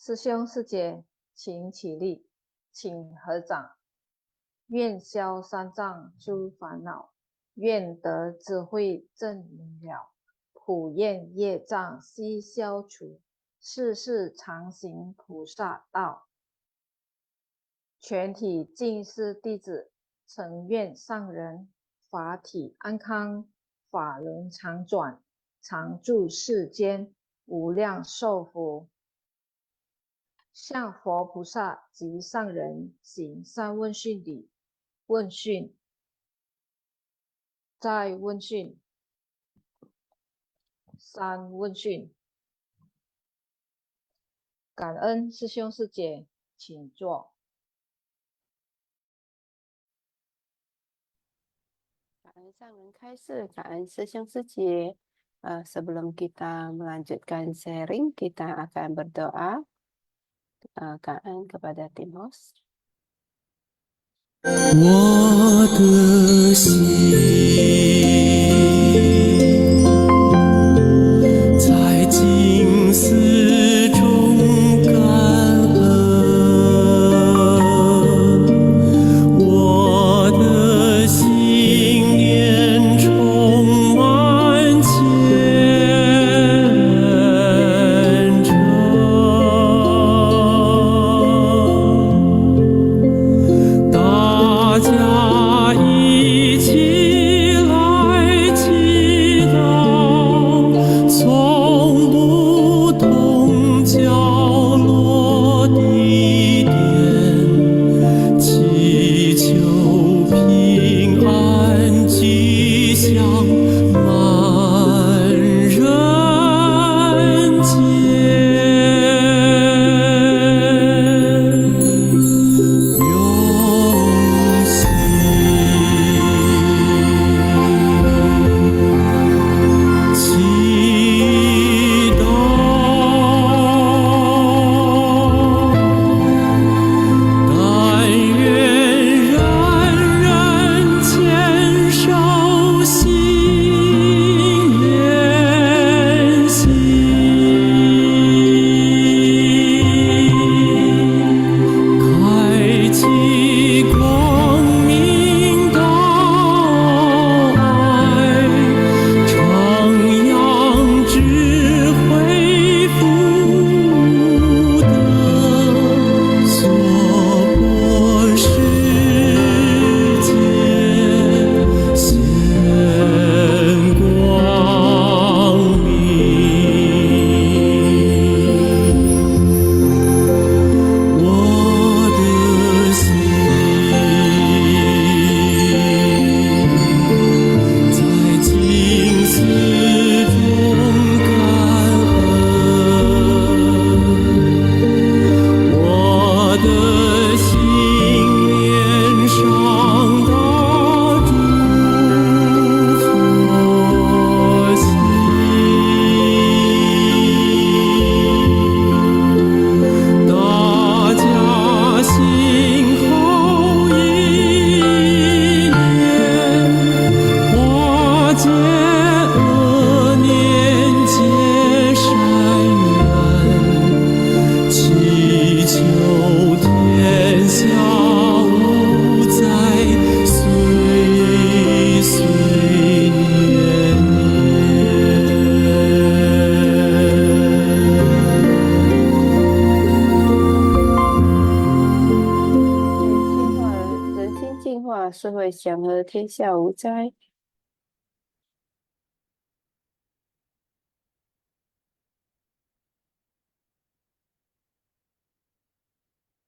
师兄师姐，请起立，请合掌。愿消三障诸烦恼，愿得智慧真明了，普愿业障悉消除，世世常行菩萨道。全体净师弟子，诚愿上人法体安康，法轮常转，常住世间，无量寿福。向佛菩萨及上人行三问讯礼。问讯，再问讯，三问讯。感恩师兄师姐，请坐。感恩上人开示，感恩师兄师姐。Sebelum kita melanjutkan sharing, kita akan berdoa. Cảm ơn kepada tim host. 我的心在静思中感恩，我的心念充满虔诚。大家一起来祈祷，从不同角落地点，祈求平安吉祥满人间。用心祈祷，但愿人人坚守信念心，开启光明道爱，徜徉智慧福德，娑婆世界现光明。我的心在静思中感恩，我的心念上到诸佛心。大家心后一念，化解恶念，结善缘，祈求天下无灾，岁岁年人心净化，社会祥和，天下无灾。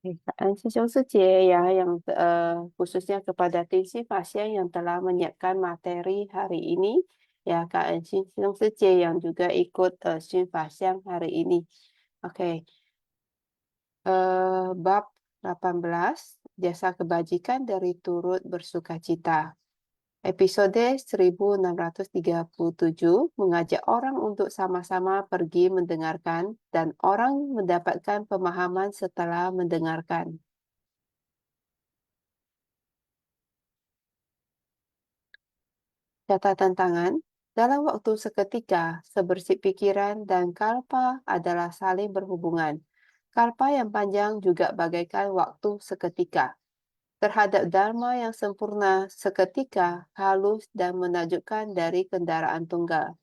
感恩师兄师姐ya yang khususnya kepada tim Pasien yang telah menyiapkan materi hari ini. Ya, Kak Sư兄师姐 yang juga ikut Pasien hari ini. Oke. Bab 18, jasa kebajikan dari turut bersukacita. Episode 1637 mengajak orang untuk sama-sama pergi mendengarkan dan orang mendapatkan pemahaman setelah mendengarkan. Catatan tangan, dalam waktu seketika, sebersih pikiran dan kalpa adalah saling berhubungan. Kalpa yang panjang juga bagaikan waktu seketika. Terhadap dharma yang sempurna, seketika, halus, dan menakjubkan dari kendaraan tunggal.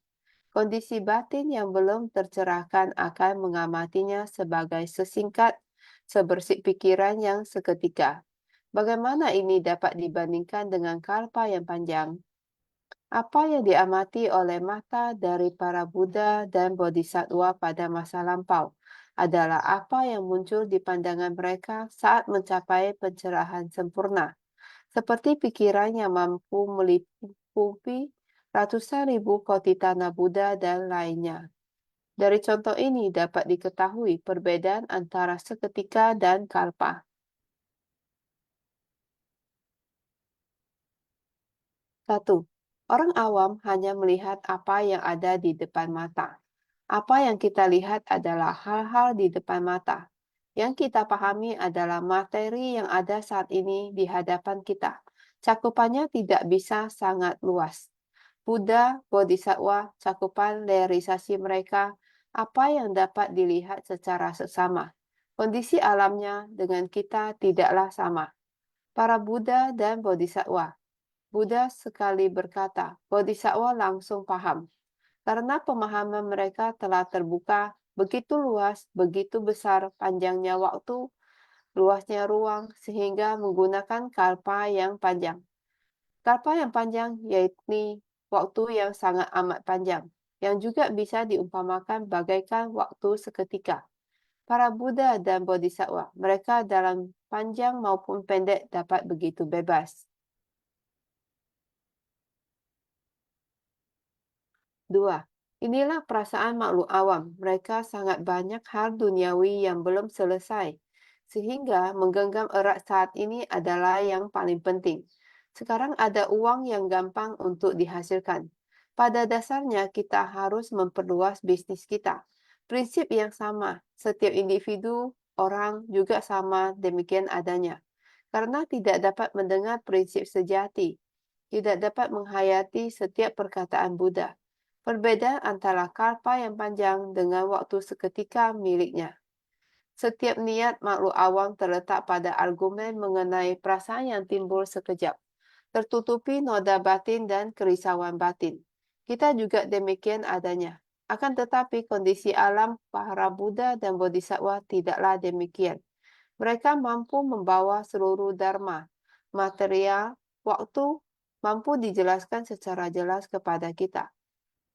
Kondisi batin yang belum tercerahkan akan mengamatinya sebagai sesingkat, sebersih pikiran yang seketika. Bagaimana ini dapat dibandingkan dengan kalpa yang panjang? Apa yang diamati oleh mata dari para Buddha dan Bodhisattva pada masa lampau adalah apa yang muncul di pandangan mereka saat mencapai pencerahan sempurna, seperti pikiran yang mampu meliputi ratusan ribu koti tanah Buddha dan lainnya. Dari contoh ini dapat diketahui perbedaan antara seketika dan kalpa. 1. Orang awam hanya melihat apa yang ada di depan mata. Apa yang kita lihat adalah hal-hal di depan mata. Yang kita pahami adalah materi yang ada saat ini di hadapan kita. Cakupannya tidak bisa sangat luas. Buddha, Bodhisattva, cakupan realisasi mereka, apa yang dapat dilihat secara seksama. Kondisi alamnya dengan kita tidaklah sama. Para Buddha dan Bodhisattva. Buddha sekali berkata, Bodhisattva langsung paham. Karena pemahaman mereka telah terbuka, begitu luas, begitu besar panjangnya waktu, luasnya ruang, sehingga menggunakan kalpa yang panjang. Kalpa yang panjang yaitu waktu yang sangat amat panjang, yang juga bisa diumpamakan bagaikan waktu seketika. Para Buddha dan Bodhisattva, mereka dalam panjang maupun pendek dapat begitu bebas. 2. Inilah perasaan makhluk awam. Mereka sangat banyak hal duniawi yang belum selesai, sehingga menggenggam erat saat ini adalah yang paling penting. Sekarang ada uang yang gampang untuk dihasilkan. Pada dasarnya kita harus memperluas bisnis kita. Prinsip yang sama, setiap individu, orang juga sama demikian adanya. Karena tidak dapat mendengar prinsip sejati, tidak dapat menghayati setiap perkataan Buddha. Perbedaan antara kalpa yang panjang dengan waktu seketika miliknya. Setiap niat makhluk awam terletak pada argumen mengenai perasaan yang timbul sekejap, tertutupi noda batin dan kerisauan batin. Kita juga demikian adanya. Akan tetapi kondisi alam para Buddha dan Bodhisattva tidaklah demikian. Mereka mampu membawa seluruh dharma, material, waktu, mampu dijelaskan secara jelas kepada kita.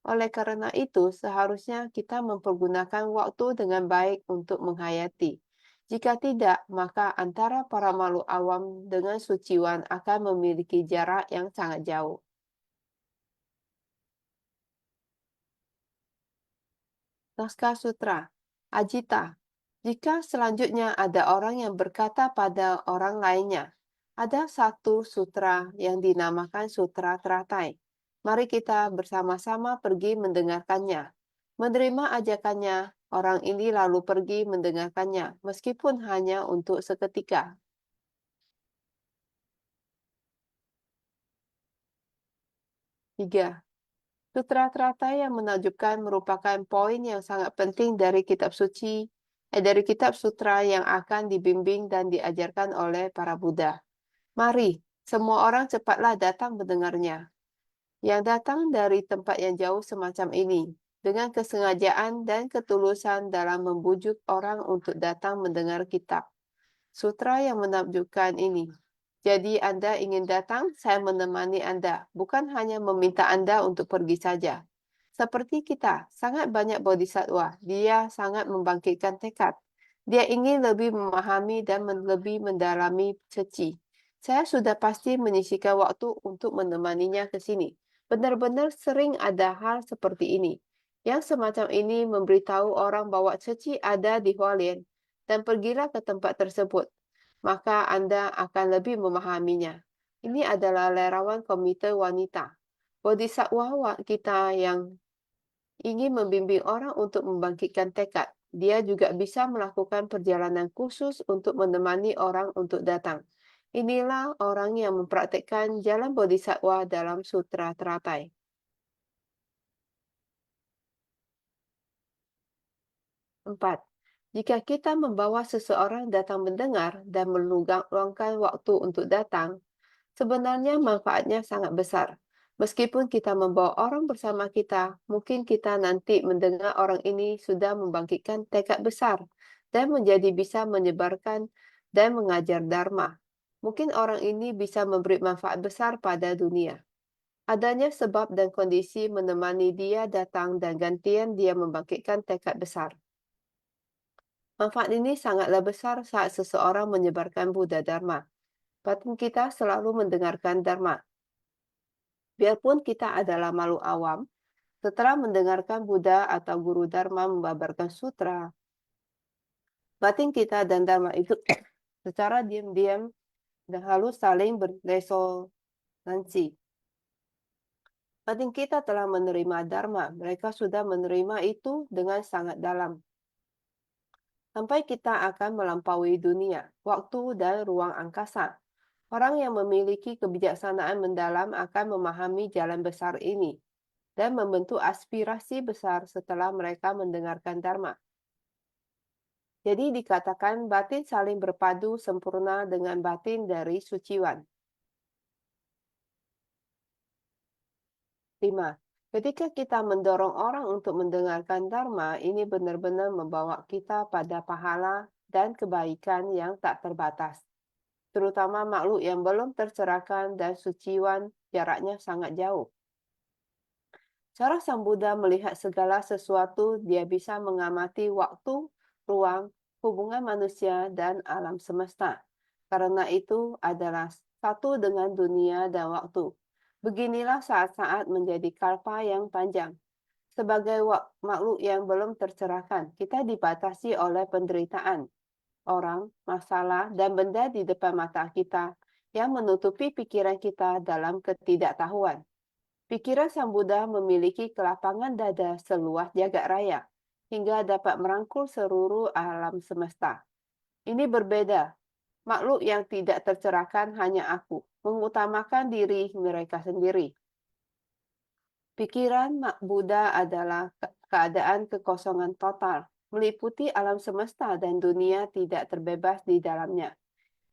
Oleh karena itu, seharusnya kita mempergunakan waktu dengan baik untuk menghayati. Jika tidak, maka antara para makhluk awam dengan suciwan akan memiliki jarak yang sangat jauh. Naskah Sutra Ajita. Jika selanjutnya ada orang yang berkata pada orang lainnya, ada satu sutra yang dinamakan Sutra Teratai. Mari kita bersama-sama pergi mendengarkannya. Menerima ajakannya, orang ini lalu pergi mendengarkannya, meskipun hanya untuk seketika. 3. Sutra Teratai yang menakjubkan merupakan poin yang sangat penting dari kitab suci, dari kitab sutra yang akan dibimbing dan diajarkan oleh para Buddha. Mari, semua orang cepatlah datang mendengarnya. Yang datang dari tempat yang jauh semacam ini, dengan kesengajaan dan ketulusan dalam membujuk orang untuk datang mendengar kitab sutra yang menakjubkan ini. Jadi Anda ingin datang, saya menemani Anda, bukan hanya meminta Anda untuk pergi saja. Seperti kita, sangat banyak bodhisattva, dia sangat membangkitkan tekad. Dia ingin lebih memahami dan lebih mendalami ceci. Saya sudah pasti menyisihkan waktu untuk menemaninya ke sini. Benar-benar sering ada hal seperti ini. Yang semacam ini memberitahu orang bahwa ceci ada di Hualien dan pergilah ke tempat tersebut. Maka Anda akan lebih memahaminya. Ini adalah lerawan komite wanita. Bodhisattva kita yang ingin membimbing orang untuk membangkitkan tekad. Dia juga bisa melakukan perjalanan khusus untuk menemani orang untuk datang. Inilah orang yang mempraktikkan jalan bodhisattva dalam Sutra Teratai. 4. Jika kita membawa seseorang datang mendengar dan meluangkan waktu untuk datang, sebenarnya manfaatnya sangat besar. Meskipun kita membawa orang bersama kita, mungkin kita nanti mendengar orang ini sudah membangkitkan tekad besar dan menjadi bisa menyebarkan dan mengajar Dharma. Mungkin orang ini bisa memberi manfaat besar pada dunia. Adanya sebab dan kondisi menemani dia datang dan gantian dia membangkitkan tekad besar. Manfaat ini sangatlah besar saat seseorang menyebarkan Buddha Dharma. Batin kita selalu mendengarkan Dharma. Biarpun kita adalah makhluk awam, setelah mendengarkan Buddha atau Guru Dharma membabarkan sutra, batin kita dan Dharma itu secara diam-diam dan halus saling berresonansi. Batin kita telah menerima Dharma, mereka sudah menerima itu dengan sangat dalam. Sampai kita akan melampaui dunia, waktu, dan ruang angkasa. Orang yang memiliki kebijaksanaan mendalam akan memahami jalan besar ini dan membentuk aspirasi besar setelah mereka mendengarkan Dharma. Jadi dikatakan batin saling berpadu sempurna dengan batin dari suciwan. 5. Ketika kita mendorong orang untuk mendengarkan Dharma, ini benar-benar membawa kita pada pahala dan kebaikan yang tak terbatas. Terutama makhluk yang belum tercerahkan dan suciwan, jaraknya sangat jauh. Cara Sang Buddha melihat segala sesuatu, dia bisa mengamati waktu, ruang, hubungan manusia, dan alam semesta. Karena itu adalah satu dengan dunia dan waktu. Beginilah saat-saat menjadi kalpa yang panjang. Sebagai makhluk yang belum tercerahkan, kita dibatasi oleh penderitaan, orang, masalah, dan benda di depan mata kita yang menutupi pikiran kita dalam ketidaktahuan. Pikiran Sang Buddha memiliki kelapangan dada seluas jagat raya, hingga dapat merangkul seluruh alam semesta. Ini berbeda. Makhluk yang tidak tercerahkan hanya aku, mengutamakan diri mereka sendiri. Pikiran Buddha adalah keadaan kekosongan total, meliputi alam semesta dan dunia tidak terbebas di dalamnya.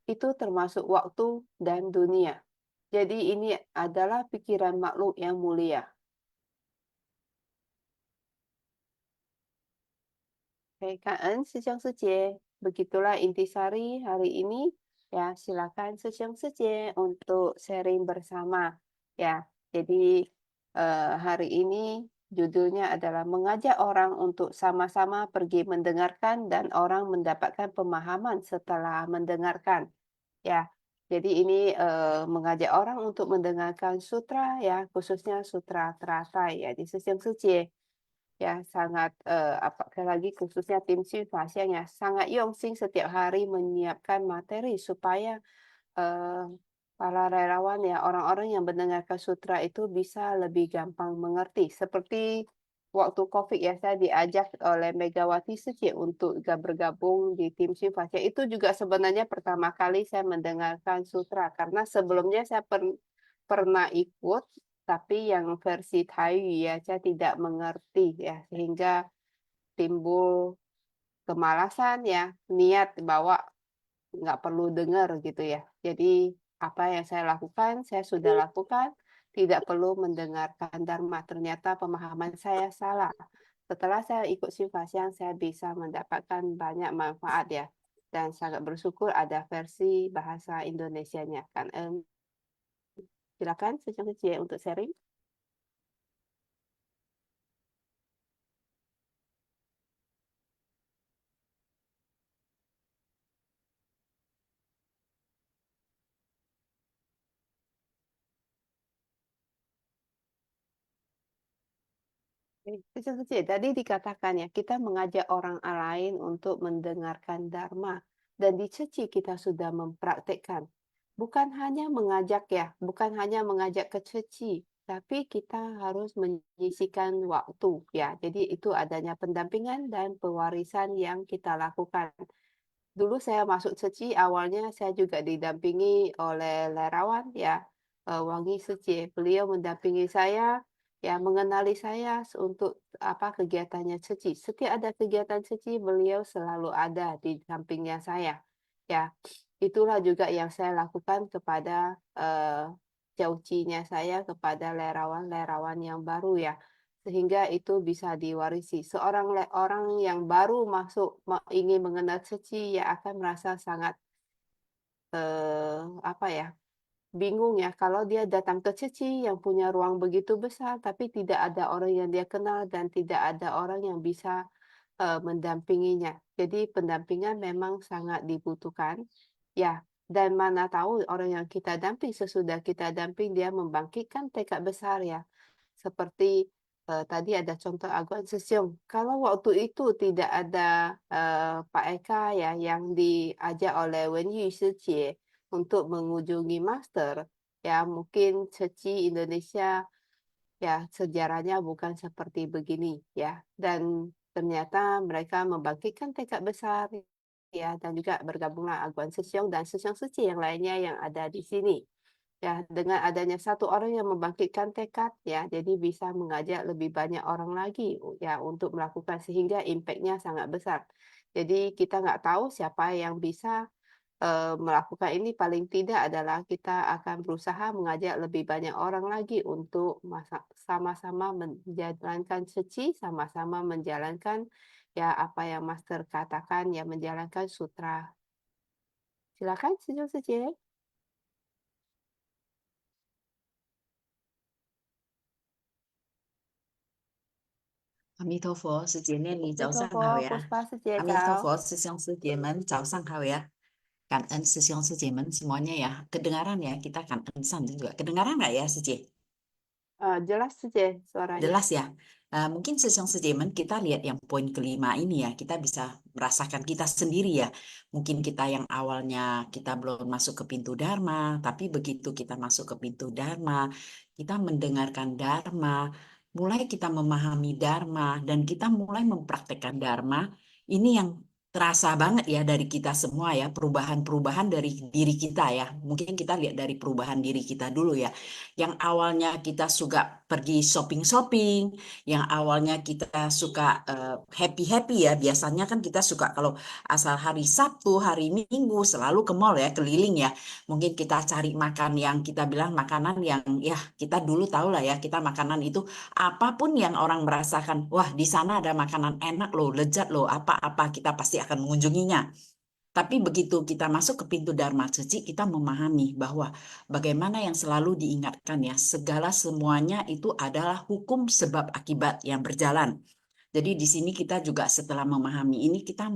Itu termasuk waktu dan dunia. Jadi ini adalah pikiran makhluk yang mulia. Oke, Kak En, Sejong Sejie. Begitulah intisari hari ini. Ya, silakan Sejong Sejie untuk sharing bersama. Ya, jadi hari ini judulnya adalah mengajak orang untuk sama-sama pergi mendengarkan dan orang mendapatkan pemahaman setelah mendengarkan. Ya, jadi ini mengajak orang untuk mendengarkan sutra ya, khususnya sutra teratai ya di Sejong Sejie. Ya, sangat apalagi khususnya tim Pasien ya, sangat yongxing setiap hari menyiapkan materi supaya para relawan ya, orang-orang yang mendengarkan sutra itu bisa lebih gampang mengerti. Seperti waktu COVID ya, saya diajak oleh Megawati Suci untuk bergabung di tim Pasien. Itu juga sebenarnya pertama kali saya mendengarkan sutra, karena sebelumnya saya pernah ikut, tapi yang versi Thai ya, saya tidak mengerti ya, sehingga timbul kemalasan ya, niat bahwa nggak perlu dengar gitu ya. Jadi apa yang saya lakukan, saya sudah lakukan, tidak perlu mendengarkan Dharma. Ternyata pemahaman saya salah. Setelah saya ikut Simpasian, saya bisa mendapatkan banyak manfaat ya. Dan sangat bersyukur ada versi bahasa Indonesianya. Kan, silakan Sejong Sejie untuk sharing. Kecil-kecil tadi dikatakan ya, kita mengajak orang lain untuk mendengarkan Dharma. Dan di Ceci kita sudah mempraktekkan. Bukan hanya mengajak ya, bukan hanya mengajak ke Ceci, tapi kita harus menyisikan waktu ya. Jadi itu adanya pendampingan dan pewarisan yang kita lakukan. Dulu saya masuk Ceci, awalnya saya juga didampingi oleh lerawan ya, Wangi Ceci. Beliau mendampingi saya ya mengenali saya untuk apa kegiatannya Ceci. Setiap ada kegiatan Ceci, beliau selalu ada di sampingnya saya. Ya, itulah juga yang saya lakukan kepada caucinya saya kepada lerawan-lerawan yang baru ya. Sehingga itu bisa diwarisi. Seorang orang yang baru masuk ingin mengenal Ceci ya akan merasa sangat apa ya, bingung ya kalau dia datang ke Ceci yang punya ruang begitu besar, tapi tidak ada orang yang dia kenal dan tidak ada orang yang bisa, mendampinginya. Jadi pendampingan memang sangat dibutuhkan, ya, dan mana tahu orang yang kita damping sesudah kita damping dia membangkitkan tekad besar ya. Seperti, tadi ada contoh Aguan Sesiong. Kalau waktu itu tidak ada, Pak Eka ya yang diajak oleh Wen Yu Shijie untuk mengunjungi master, ya mungkin Ceci Indonesia ya sejarahnya bukan seperti begini ya. Dan ternyata mereka membangkitkan tekad besar ya dan juga bergabunglah Aguan Sesiong dan Sesiong Suci yang lainnya yang ada di sini. Ya, dengan adanya satu orang yang membangkitkan tekad ya, jadi bisa mengajak lebih banyak orang lagi ya untuk melakukan sehingga impact-nya sangat besar. Jadi kita nggak tahu siapa yang bisa melakukan ini, paling tidak adalah kita akan berusaha mengajak lebih banyak orang lagi untuk sama-sama menjalankan Ceci, sama-sama menjalankan ya apa yang Master katakan ya menjalankan sutra. Silakan Sejong Sejie.阿弥陀佛，师姐念你早上 Amitofo, 好呀！ Puspa Sejie 阿弥陀 Cao. 佛，师兄师姐们早上好呀！感恩师兄师姐们semuanya ya. Kedengaran ya, kita kan ensan juga. Kedengaran nggak ya, Sije? Jelas Sejie suaranya. Jelas ya. Mungkin sesiong sejemen kita lihat yang poin kelima ini ya, kita bisa merasakan kita sendiri ya. Mungkin kita yang awalnya kita belum masuk ke pintu Dharma, tapi begitu kita masuk ke pintu Dharma, kita mendengarkan Dharma, mulai kita memahami Dharma, dan kita mulai mempraktekkan Dharma, ini yang terasa banget ya dari kita semua ya, perubahan-perubahan dari diri kita ya. Mungkin kita lihat dari perubahan diri kita dulu ya. Yang awalnya kita suka pergi shopping-shopping, yang awalnya kita suka happy-happy ya, biasanya kan kita suka kalau asal hari Sabtu, hari Minggu selalu ke mall ya, keliling ya. Mungkin kita cari makan yang kita bilang makanan yang ya kita dulu tahu lah ya, kita makanan itu apapun yang orang merasakan, wah di sana ada makanan enak loh, lezat loh, apa-apa kita pasti akan mengunjunginya. Tapi begitu kita masuk ke pintu Dharma Ceci, kita memahami bahwa bagaimana yang selalu diingatkan ya, segala semuanya itu adalah hukum sebab akibat yang berjalan. Jadi di sini kita juga setelah memahami ini, kita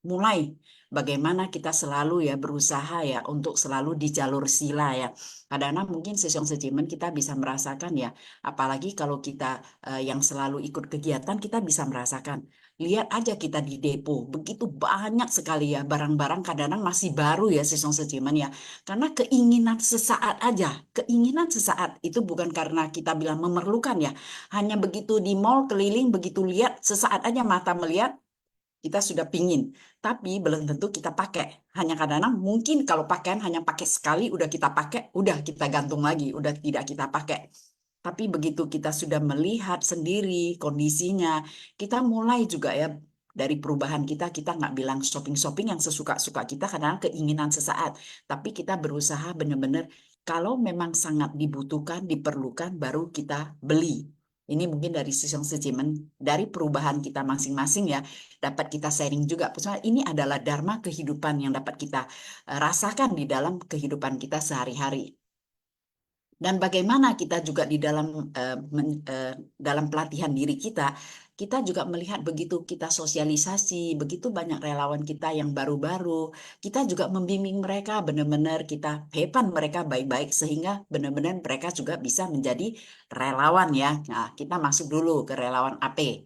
mulai bagaimana kita selalu ya berusaha ya untuk selalu di jalur sila ya. Kadang-kadang mungkin sesiong sejimen kita bisa merasakan ya, apalagi kalau kita yang selalu ikut kegiatan, kita bisa merasakan. Lihat aja kita di depo, begitu banyak sekali ya barang-barang kadang-kadang masih baru ya sesiong sejimen ya. Karena keinginan sesaat aja, keinginan sesaat itu bukan karena kita bilang memerlukan ya. Hanya begitu di mall keliling, begitu lihat, sesaat aja mata melihat, kita sudah pingin. Tapi belum tentu kita pakai. Hanya kadang-kadang mungkin kalau pakaian hanya pakai sekali, udah kita pakai, udah kita gantung lagi, udah tidak kita pakai. Tapi begitu kita sudah melihat sendiri kondisinya, kita mulai juga ya dari perubahan kita nggak bilang shopping-shopping yang sesuka-suka kita, kadang-kadang keinginan sesaat. Tapi kita berusaha benar-benar kalau memang sangat dibutuhkan, diperlukan, baru kita beli. Ini mungkin dari sesiong sejimen, dari perubahan kita masing-masing ya, dapat kita sharing juga. Soalnya ini adalah dharma kehidupan yang dapat kita rasakan di dalam kehidupan kita sehari-hari. Dan bagaimana kita juga di dalam pelatihan diri kita juga melihat begitu kita sosialisasi, begitu banyak relawan kita yang baru-baru, kita juga membimbing mereka benar-benar kita hepan mereka baik-baik sehingga benar-benar mereka juga bisa menjadi relawan ya. Nah, kita masuk dulu ke relawan AP.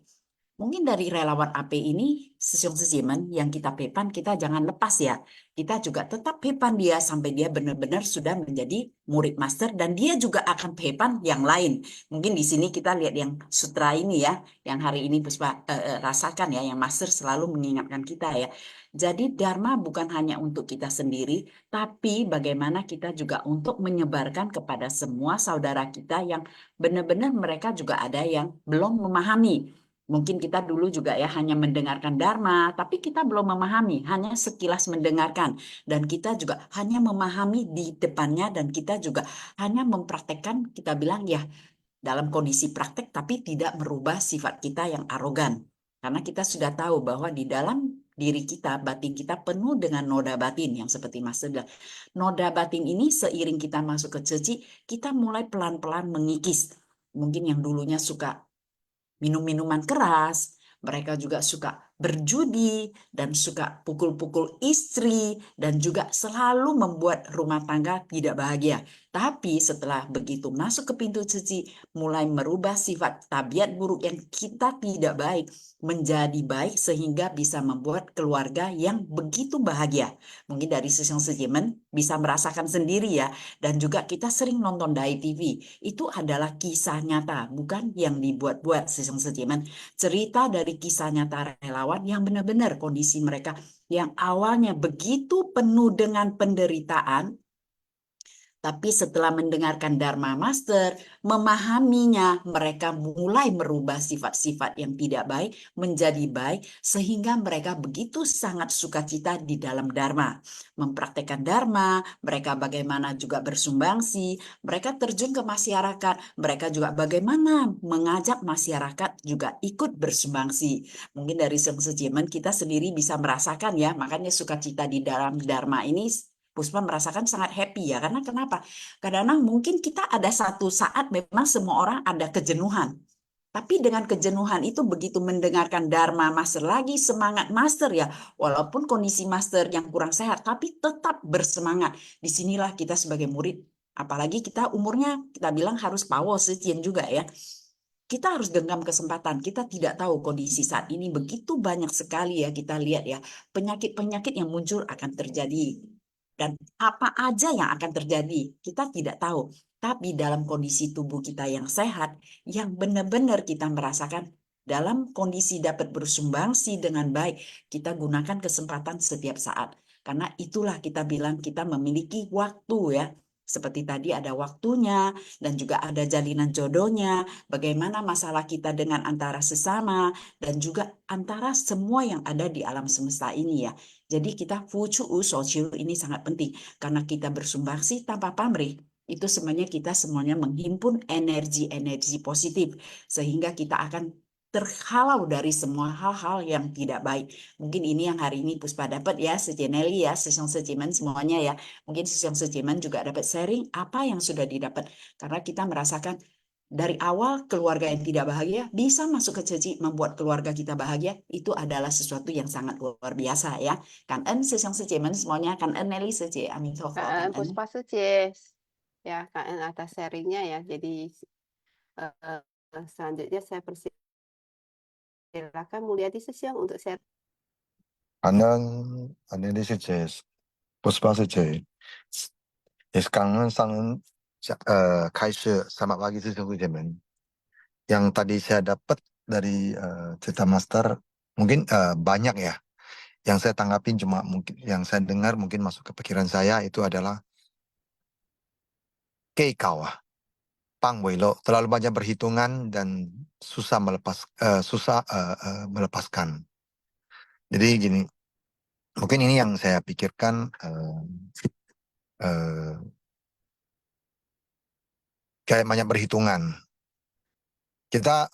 Mungkin dari relawan AP ini, Sesiong Sejimen yang kita pepan, kita jangan lepas ya. Kita juga tetap pepan dia sampai dia benar-benar sudah menjadi murid master dan dia juga akan pepan yang lain. Mungkin di sini kita lihat yang sutra ini ya, yang hari ini Puspa rasakan ya, yang master selalu mengingatkan kita ya. Jadi Dharma bukan hanya untuk kita sendiri, tapi bagaimana kita juga untuk menyebarkan kepada semua saudara kita yang benar-benar mereka juga ada yang belum memahami. Mungkin kita dulu juga ya hanya mendengarkan Dharma, tapi kita belum memahami, hanya sekilas mendengarkan. Dan kita juga hanya memahami di depannya dan kita juga hanya mempraktekkan, kita bilang ya dalam kondisi praktek, tapi tidak merubah sifat kita yang arogan. Karena kita sudah tahu bahwa di dalam diri kita, batin kita penuh dengan noda batin, yang seperti Mas bilang. Noda batin ini seiring kita masuk ke ceci, kita mulai pelan-pelan mengikis. Mungkin yang dulunya suka minum minuman keras, mereka juga suka berjudi dan suka pukul-pukul istri dan juga selalu membuat rumah tangga tidak bahagia. Tapi setelah begitu masuk ke pintu suci, mulai merubah sifat tabiat buruk yang kita tidak baik menjadi baik sehingga bisa membuat keluarga yang begitu bahagia. Mungkin dari Sesiong Sejimen bisa merasakan sendiri ya, dan juga kita sering nonton Dai TV. Itu adalah kisah nyata, bukan yang dibuat-buat Sesiong Sejimen. Cerita dari kisah nyata relawan yang benar-benar kondisi mereka yang awalnya begitu penuh dengan penderitaan, tapi setelah mendengarkan Dharma Master, memahaminya, mereka mulai merubah sifat-sifat yang tidak baik menjadi baik, sehingga mereka begitu sangat sukacita di dalam Dharma. Mempraktekkan Dharma, mereka bagaimana juga bersumbangsi, mereka terjun ke masyarakat, mereka juga bagaimana mengajak masyarakat juga ikut bersumbangsi. Mungkin dari Sejimen kita sendiri bisa merasakan ya, makanya sukacita di dalam Dharma ini Puspa merasakan sangat happy ya, karena kenapa? Kadang-kadang mungkin kita ada satu saat memang semua orang ada kejenuhan. Tapi dengan kejenuhan itu begitu mendengarkan Dharma Master lagi, semangat Master ya. Walaupun kondisi Master yang kurang sehat, tapi tetap bersemangat. Disinilah kita sebagai murid, apalagi kita umurnya kita bilang harus power sejian juga ya. Kita harus genggam kesempatan. Kita tidak tahu kondisi saat ini begitu banyak sekali ya kita lihat ya. Penyakit-penyakit yang muncul akan terjadi. Dan apa aja yang akan terjadi, kita tidak tahu. Tapi dalam kondisi tubuh kita yang sehat, yang benar-benar kita merasakan dalam kondisi dapat bersumbangsi dengan baik, kita gunakan kesempatan setiap saat. Karena itulah kita bilang kita memiliki waktu ya. Seperti tadi ada waktunya dan juga ada jalinan jodohnya, bagaimana masalah kita dengan antara sesama dan juga antara semua yang ada di alam semesta ini ya. Jadi kita fucu sosial ini sangat penting karena kita bersumbangsi tanpa pamrih. Itu semuanya kita semuanya menghimpun energi-energi positif sehingga kita akan terhalau dari semua hal-hal yang tidak baik. Mungkin ini yang hari ini Puspa dapat ya, sejeneli ya, Sesiong Sejimen semuanya ya. Mungkin Sesiong Sejimen juga dapat sharing apa yang sudah didapat. Karena kita merasakan dari awal keluarga yang tidak bahagia bisa masuk ke ceci membuat keluarga kita bahagia, itu adalah sesuatu yang sangat luar biasa ya. Kan en Sesiong Sejimen semuanya, kan en Nelly Seje, amin toko kan en. Puspa Sucis. Ya, KN atas sharingnya ya. Jadi eh, selanjutnya saya persilakan Mulyadi Sesiong untuk share. Anand Sucis, Puspa Sucis. Yes, 感恩上人开示 selamat pagi sesuatu teman. Yang tadi saya dapat dari cerita master mungkin banyak ya. Yang saya tanggapin cuma mungkin yang saya dengar mungkin masuk ke pikiran saya itu adalah keikawa, pangwelo, terlalu banyak berhitungan dan susah melepaskan. Jadi gini, mungkin ini yang saya pikirkan kayak banyak berhitungan. Kita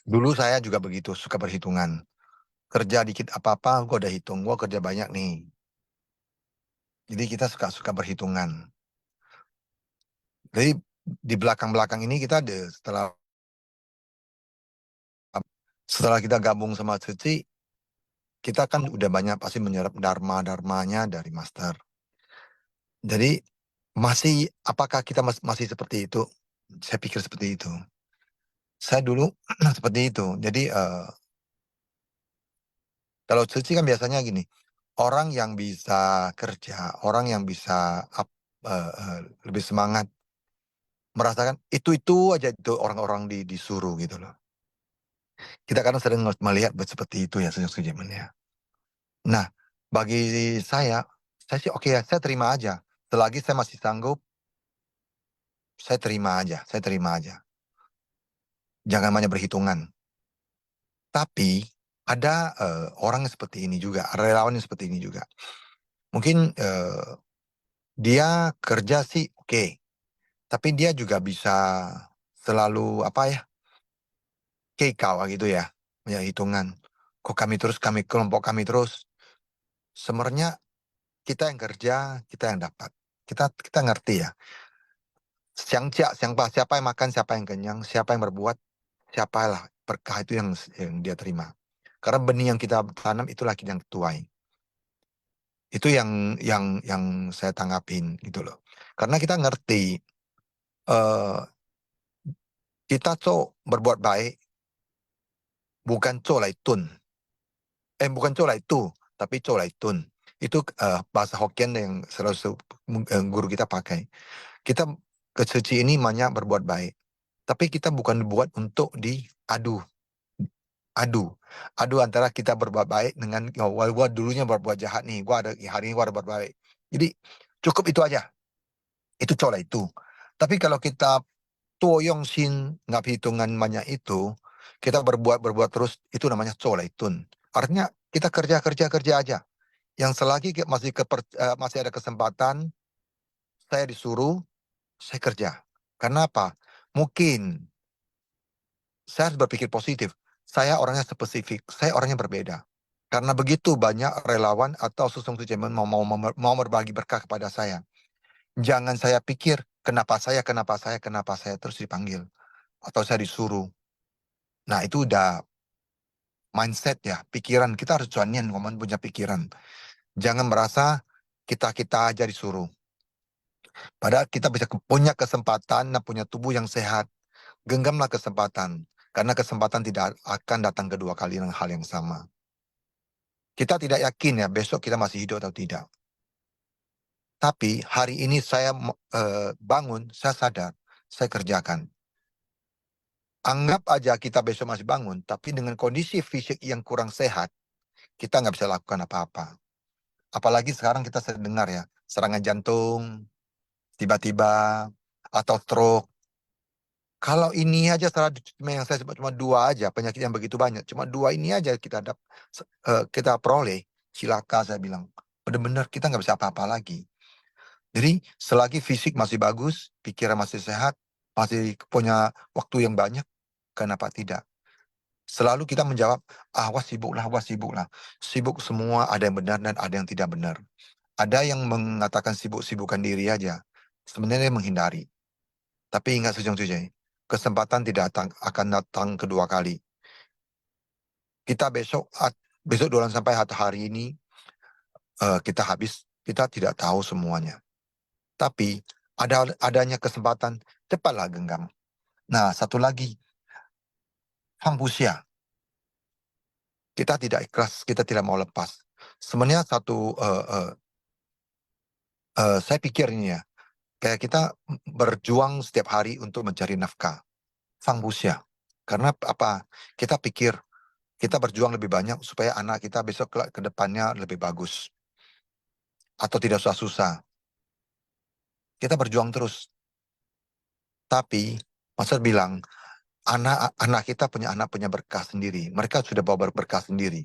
dulu saya juga begitu suka berhitungan. Kerja dikit apa-apa, gue udah hitung, gue kerja banyak nih. Jadi kita suka berhitungan. Jadi di belakang-belakang ini kita setelah kita gabung sama Suci, kita kan udah banyak pasti menyerap dharma-dharmanya dari master. Jadi apakah kita masih seperti itu? Saya pikir seperti itu. Saya dulu seperti itu. Jadi Kalau suci kan biasanya gini, orang yang bisa kerja, orang yang bisa lebih semangat, merasakan itu aja itu orang-orang disuruh gitu loh. Kita kadang sering melihat seperti itu ya sejak ya. Nah, bagi saya sih oke ya, saya terima aja. Selagi saya masih sanggup, saya terima aja. Jangan banyak berhitungan. Tapi ada orang yang seperti ini juga, relawan yang seperti ini juga. Mungkin dia kerja sih oke, tapi dia juga bisa selalu apa ya, kekau gitu ya, punya hitungan. Kok kelompok kami terus. Sebenarnya kita yang kerja, kita yang dapat. Kita ngerti ya. Siapa yang makan, siapa yang kenyang, siapa yang berbuat, siapalah berkah itu yang dia terima. Karena benih yang kita tanam itulah yang tuai. Itu yang saya tanggapin gitu loh. Karena kita ngerti eh kita berbuat baik bukan laitun. Bukan itu, tapi laitun. Itu bahasa Hokkien yang selalu guru kita pakai. Kita kesuci ini banyak berbuat baik. Tapi kita bukan dibuat untuk diadu. Adu antara kita berbuat baik dengan gua dulunya berbuat jahat nih, hari ini gua ada berbuat baik. Jadi cukup itu aja. Itu itu. Tapi kalau kita toyong sin nggak perhitungan banyak itu, kita berbuat terus, itu namanya itun. Artinya kita kerja aja. Yang selagi masih ada kesempatan, saya disuruh, saya kerja. Karena apa? Mungkin saya harus berpikir positif. Saya orangnya spesifik, saya orangnya berbeda. Karena begitu banyak relawan atau Susung Sujemen mau berbagi berkah kepada saya. Jangan saya pikir, kenapa saya terus dipanggil. Atau saya disuruh. Nah itu udah mindset ya, pikiran. Kita harus cuanian ngomong punya pikiran. Jangan merasa kita aja disuruh. Padahal kita bisa punya kesempatan dan punya tubuh yang sehat. Genggamlah kesempatan. Karena kesempatan tidak akan datang kedua kali dengan hal yang sama. Kita tidak yakin ya besok kita masih hidup atau tidak. Tapi hari ini saya bangun, saya sadar, saya kerjakan. Anggap aja kita besok masih bangun, tapi dengan kondisi fisik yang kurang sehat, kita nggak bisa lakukan apa-apa. Apalagi sekarang kita sering dengar ya, serangan jantung, tiba-tiba, atau stroke. Kalau ini aja yang saya sebut cuma 2 aja, penyakit yang begitu banyak, cuma 2 ini aja kita peroleh, silakan saya bilang. Benar-benar kita nggak bisa apa-apa lagi. Jadi selagi fisik masih bagus, pikiran masih sehat, masih punya waktu yang banyak, kenapa tidak? Selalu kita menjawab, wah sibuk lah. Sibuk semua ada yang benar dan ada yang tidak benar. Ada yang mengatakan sibuk-sibukkan diri aja. Sebenarnya menghindari. Tapi ingat sejujurnya, kesempatan tidak akan datang kedua kali. Kita besok dolan sampai hari ini, kita habis, kita tidak tahu semuanya. Tapi adanya kesempatan, cepatlah genggam. Nah, satu lagi, Fampusia. Kita tidak ikhlas, kita tidak mau lepas. Sebenarnya saya pikir ini ya, kayak kita berjuang setiap hari untuk mencari nafkah. Fampusia. Karena apa? Kita pikir, kita berjuang lebih banyak supaya anak kita besok ke depannya lebih bagus. Atau tidak susah-susah. Kita berjuang terus. Tapi, Master bilang, anak kita punya berkah sendiri. Mereka sudah bawa berkah sendiri.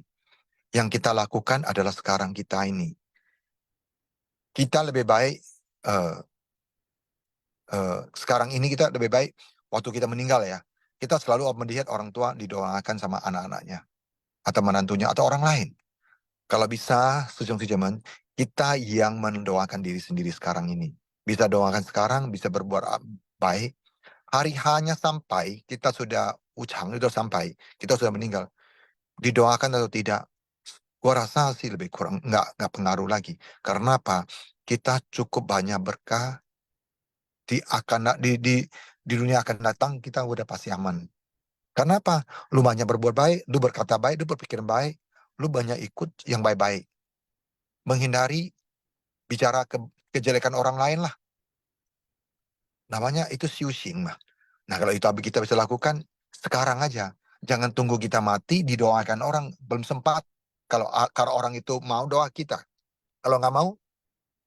Yang kita lakukan adalah sekarang kita ini. Kita lebih baik, sekarang ini kita lebih baik, waktu kita meninggal ya, kita selalu melihat orang tua didoakan sama anak-anaknya. Atau menantunya, atau orang lain. Kalau bisa, sejaman kita yang mendoakan diri sendiri sekarang ini. Bisa doakan sekarang, bisa berbuat baik. Hari hanya sampai, kita sudah sampai, kita sudah meninggal. Didoakan atau tidak, gua rasa sih lebih kurang, nggak pengaruh lagi. Karena apa? Kita cukup banyak berkah, di dunia akan datang, kita udah pasti aman. Karena apa? Lu banyak berbuat baik, lu berkata baik, lu berpikir baik, lu banyak ikut yang baik-baik. Menghindari bicara kejelekan orang lain lah. Namanya itu siuxing mah. Nah kalau itu kita bisa lakukan sekarang aja. Jangan tunggu kita mati didoakan orang. Belum sempat. Kalau orang itu mau doa kita. Kalau nggak mau,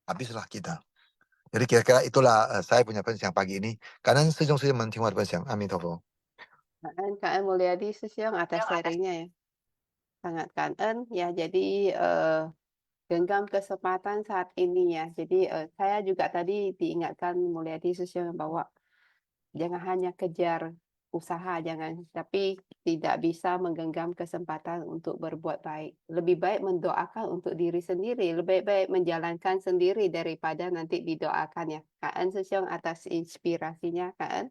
habislah kita. Jadi kira-kira itulah saya punya pesan pagi ini. Karena sejong mentingwa pesan. Amin tofo. Kak Mulyadi Susyong atas sharingnya ya. Sangat kangen ya. Jadi genggam kesempatan saat ini ya. Jadi saya juga tadi diingatkan Mulyadi Susyong bahwa jangan hanya kejar usaha, tapi tidak bisa menggenggam kesempatan untuk berbuat baik. Lebih baik mendoakan untuk diri sendiri, lebih baik menjalankan sendiri daripada nanti didoakan ya. Kak An Susyong atas inspirasinya, Kak An.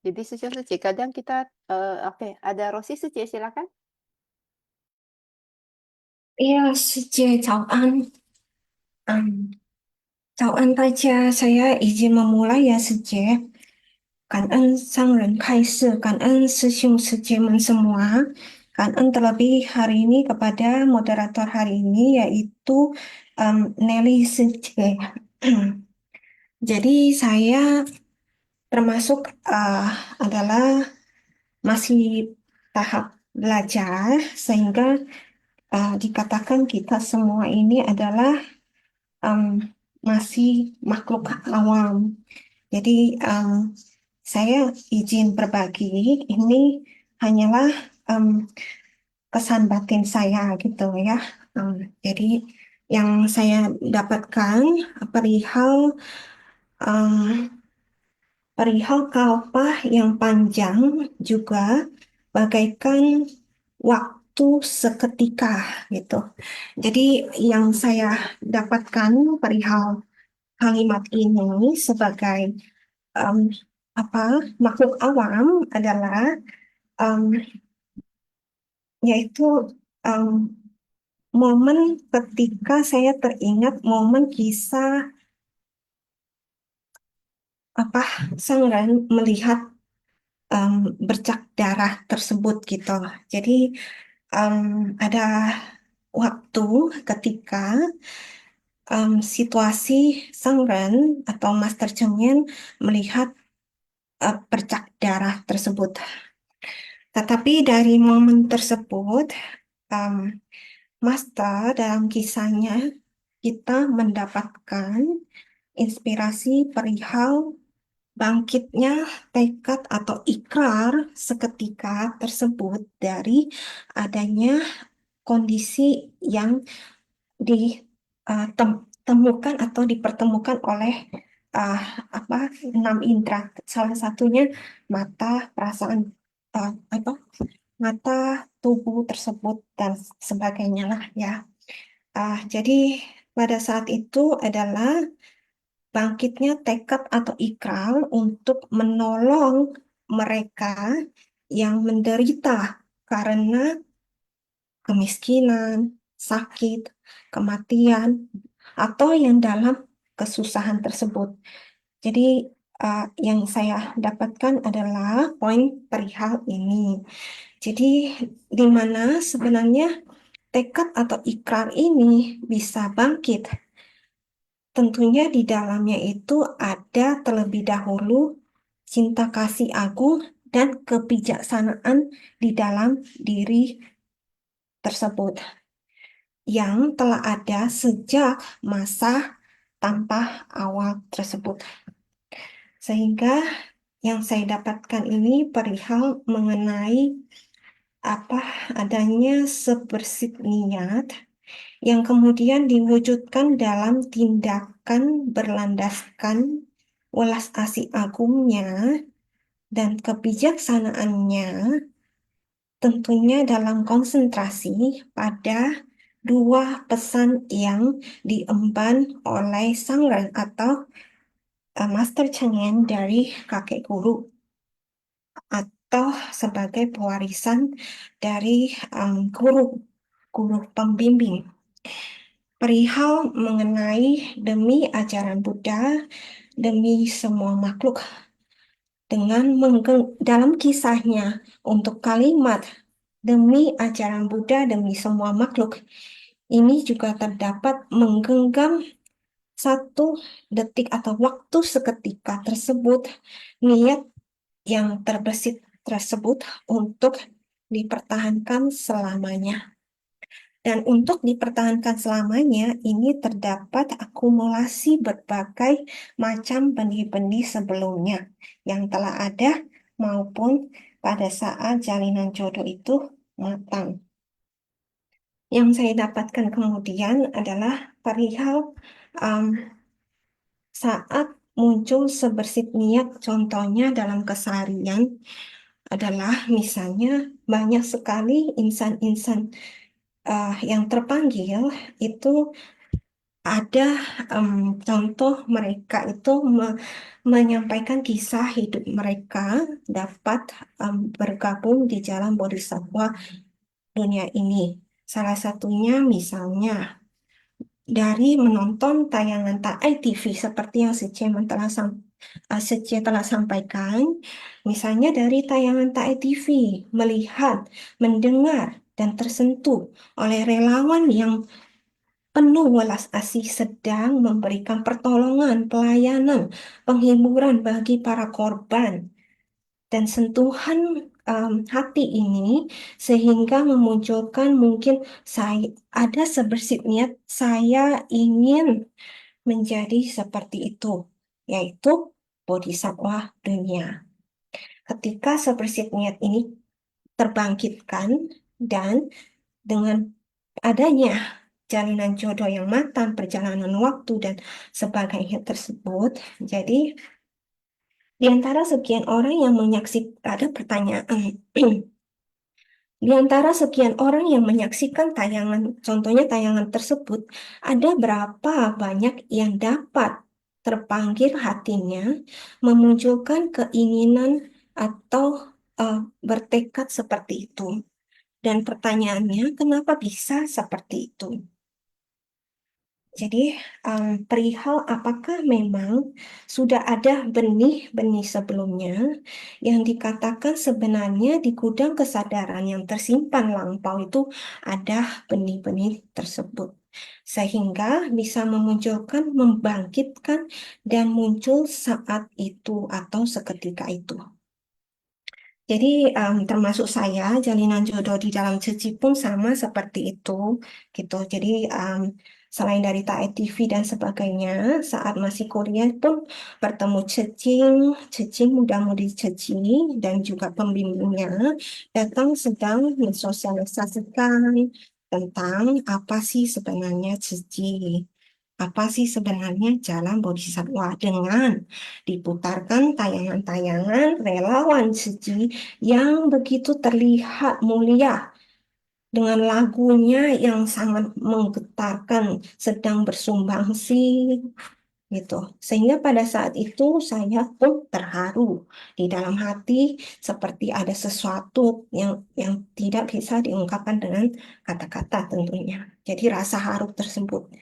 Jadi Susyong Suci, kadang kita, oke, ada Rosi Suci, silakan. 呀，师姐早安。早安大家，saya izin memulai ya 师姐。感恩上人开示，感恩师兄师姐们semua.感恩terlebih hari ini kepada moderator hari ini yaitu Nelly Sije. Jadi saya termasuk adalah masih tahap belajar sehingga dikatakan kita semua ini adalah masih makhluk awam. Jadi saya izin berbagi, ini hanyalah kesan batin saya gitu ya. Jadi yang saya dapatkan perihal kalpah yang panjang juga bagaikan waktu seketika gitu. Jadi yang saya dapatkan perihal kalimat ini sebagai makhluk awam adalah yaitu momen ketika saya teringat momen kisah sang Ran melihat bercak darah tersebut gitu. Jadi ada waktu ketika situasi Sang Ran atau Master Cheng melihat bercak darah tersebut. Tetapi dari momen tersebut, Master dalam kisahnya kita mendapatkan inspirasi perihal bangkitnya tekad atau ikrar seketika tersebut dari adanya kondisi yang ditemukan atau dipertemukan oleh 6 indera. Salah satunya mata, perasaan, mata, tubuh tersebut dan sebagainya lah ya. Jadi pada saat itu adalah bangkitnya tekad atau ikrar untuk menolong mereka yang menderita karena kemiskinan, sakit, kematian, atau yang dalam kesusahan tersebut. Jadi yang saya dapatkan adalah poin perihal ini. Jadi di mana sebenarnya tekad atau ikrar ini bisa bangkit. Tentunya di dalamnya itu ada terlebih dahulu cinta kasih agung dan kebijaksanaan di dalam diri tersebut yang telah ada sejak masa tanpa awal tersebut. Sehingga yang saya dapatkan ini perihal mengenai adanya sebersih niat yang kemudian diwujudkan dalam tindakan berlandaskan welas asih agungnya dan kebijaksanaannya, tentunya dalam konsentrasi pada dua pesan yang diemban oleh Sang Ren atau Master Cheng dari kakek guru atau sebagai pewarisan dari guru pembimbing. Perihal mengenai demi ajaran Buddha, demi semua makhluk dengan dalam kisahnya untuk kalimat demi ajaran Buddha demi semua makhluk ini juga terdapat menggenggam 1 detik atau waktu seketika tersebut niat yang terbesit tersebut untuk dipertahankan selamanya. Dan untuk dipertahankan selamanya, ini terdapat akumulasi berbagai macam benih-benih sebelumnya yang telah ada maupun pada saat jalinan jodoh itu matang. Yang saya dapatkan kemudian adalah perihal saat muncul sebersit niat, contohnya dalam keseharian adalah misalnya banyak sekali insan-insan yang terpanggil itu ada contoh mereka itu menyampaikan kisah hidup mereka dapat bergabung di jalan bodhisattva dunia ini. Salah satunya misalnya dari menonton tayangan Taai TV seperti yang Sece telah sampaikan, misalnya dari tayangan Taai TV, melihat, mendengar, dan tersentuh oleh relawan yang penuh welas asih sedang memberikan pertolongan, pelayanan, penghiburan bagi para korban, dan sentuhan hati ini sehingga memunculkan mungkin ada sebersit niat saya ingin menjadi seperti itu, yaitu bodhisattva dunia. Ketika sebersit niat ini terbangkitkan dan dengan adanya jalinan jodoh yang matang, perjalanan waktu dan sebagainya tersebut, jadi di antara sekian orang yang menyaksikan, ada pertanyaan. Di antara sekian orang yang menyaksikan tayangan, contohnya tayangan tersebut, ada berapa banyak yang dapat terpanggil hatinya, memunculkan keinginan atau bertekad seperti itu. Dan pertanyaannya, kenapa bisa seperti itu? Jadi, perihal apakah memang sudah ada benih-benih sebelumnya yang dikatakan sebenarnya di gudang kesadaran yang tersimpan lampau itu ada benih-benih tersebut. Sehingga bisa memunculkan, membangkitkan, dan muncul saat itu atau seketika itu. Jadi termasuk saya jalinan jodoh di dalam Ceci pun sama seperti itu gitu. Jadi selain dari Tae TV dan sebagainya, saat masih kuliah pun bertemu Cecing muda-mudi Ceci dan juga pembimbingnya datang sedang mensosialisasikan tentang apa sih sebenarnya Ceci. Apa sih sebenarnya jalan bodhisattva dengan diputarkan tayangan-tayangan relawan suci yang begitu terlihat mulia dengan lagunya yang sangat menggetarkan sedang bersumbangsi gitu. Sehingga pada saat itu saya pun terharu di dalam hati seperti ada sesuatu yang tidak bisa diungkapkan dengan kata-kata tentunya. Jadi rasa haru tersebut.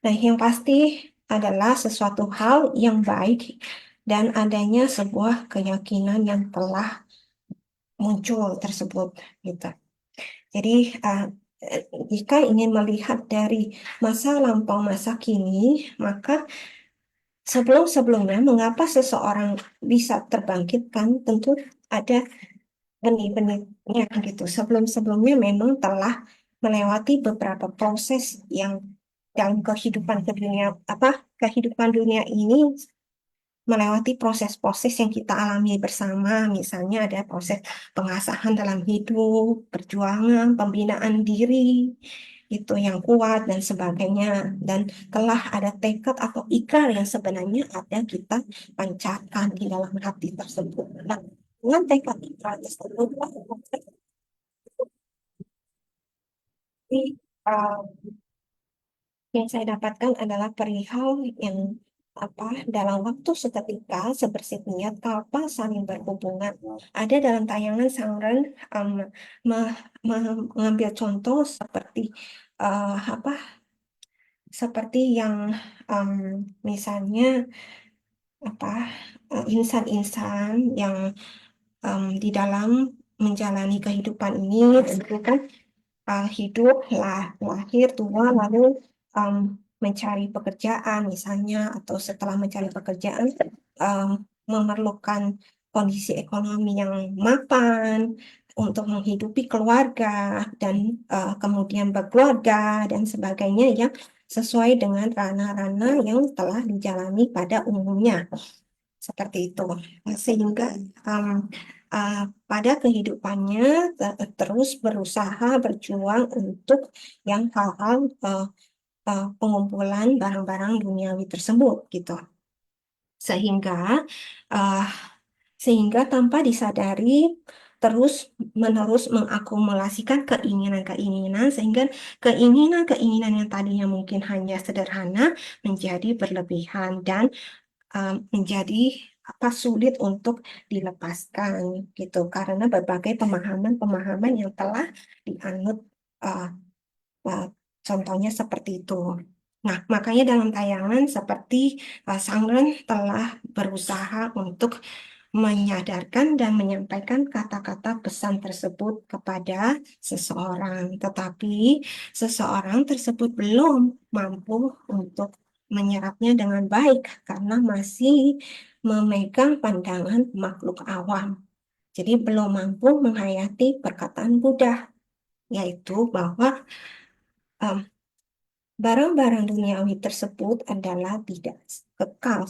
Nah, yang pasti adalah sesuatu hal yang baik dan adanya sebuah keyakinan yang telah muncul tersebut gitu. Jadi jika ingin melihat dari masa lampau masa kini, maka sebelum-sebelumnya mengapa seseorang bisa terbangkitkan tentu ada benih-benihnya gitu. Sebelum-sebelumnya memang telah melewati beberapa proses yang dalam kehidupan dunia ini melewati proses-proses yang kita alami bersama, misalnya ada proses pengasahan dalam hidup, perjuangan, pembinaan diri, itu yang kuat dan sebagainya, dan telah ada tekad atau ikrar yang sebenarnya ada kita pancarkan di dalam hati tersebut. Nah, dengan tekad ikrar tersebut, yang saya dapatkan adalah perihal yang dalam waktu seketika sebersit niat tanpa saling berhubungan. Ada dalam tayangan Sangren mengambil contoh seperti seperti yang misalnya insan-insan yang di dalam menjalani kehidupan ini, tentu kan hidup, lahir, tua, lalu mencari pekerjaan misalnya, atau setelah mencari pekerjaan memerlukan kondisi ekonomi yang mapan untuk menghidupi keluarga dan kemudian berkeluarga dan sebagainya yang sesuai dengan ranah-ranah yang telah dijalani pada umumnya. Seperti itu. Sehingga pada kehidupannya terus berusaha berjuang untuk yang hal-hal pengumpulan barang-barang duniawi tersebut gitu. Sehingga uh, tanpa disadari terus-menerus mengakumulasikan keinginan-keinginan sehingga keinginan-keinginan yang tadinya mungkin hanya sederhana menjadi berlebihan dan menjadi sulit untuk dilepaskan gitu karena berbagai pemahaman-pemahaman yang telah dianut contohnya seperti itu. Nah, makanya dalam tayangan seperti Sangren telah berusaha untuk menyadarkan dan menyampaikan kata-kata pesan tersebut kepada seseorang, tetapi seseorang tersebut belum mampu untuk menyerapnya dengan baik karena masih memegang pandangan makhluk awam. Jadi belum mampu menghayati perkataan Buddha, yaitu bahwa barang-barang duniawi tersebut adalah tidak kekal.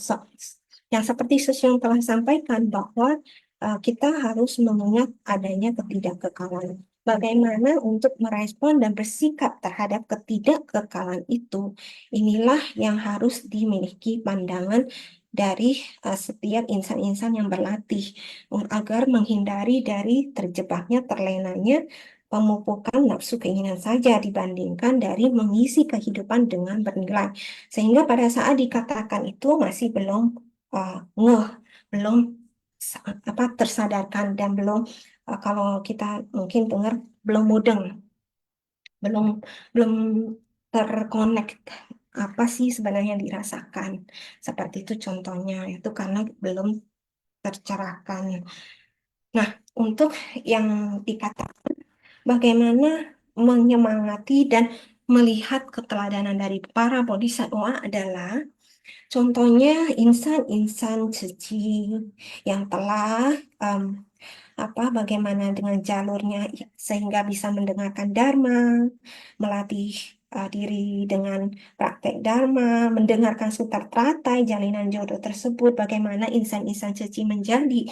Yang seperti Session telah sampaikan bahwa kita harus mengingat adanya ketidakkekalan. Bagaimana untuk merespon dan bersikap terhadap ketidakkekalan itu, inilah yang harus dimiliki pandangan dari setiap insan-insan yang berlatih agar menghindari dari terjebaknya, terlenanya pemupukan nafsu keinginan saja dibandingkan dari mengisi kehidupan dengan bernilai. Sehingga pada saat dikatakan itu masih belum belum tersadarkan dan belum kalau kita mungkin dengar belum mudeng, belum belum terkonek apa sih sebenarnya yang dirasakan. Seperti itu contohnya, itu karena belum tercerahkan. Nah, untuk yang dikatakan bagaimana menyemangati dan melihat keteladanan dari para bodhisattva adalah contohnya insan-insan suci yang telah bagaimana dengan jalurnya sehingga bisa mendengarkan dharma, melatih diri dengan praktek dharma, mendengarkan sutar teratai, jalinan jodoh tersebut, bagaimana insan-insan suci menjadi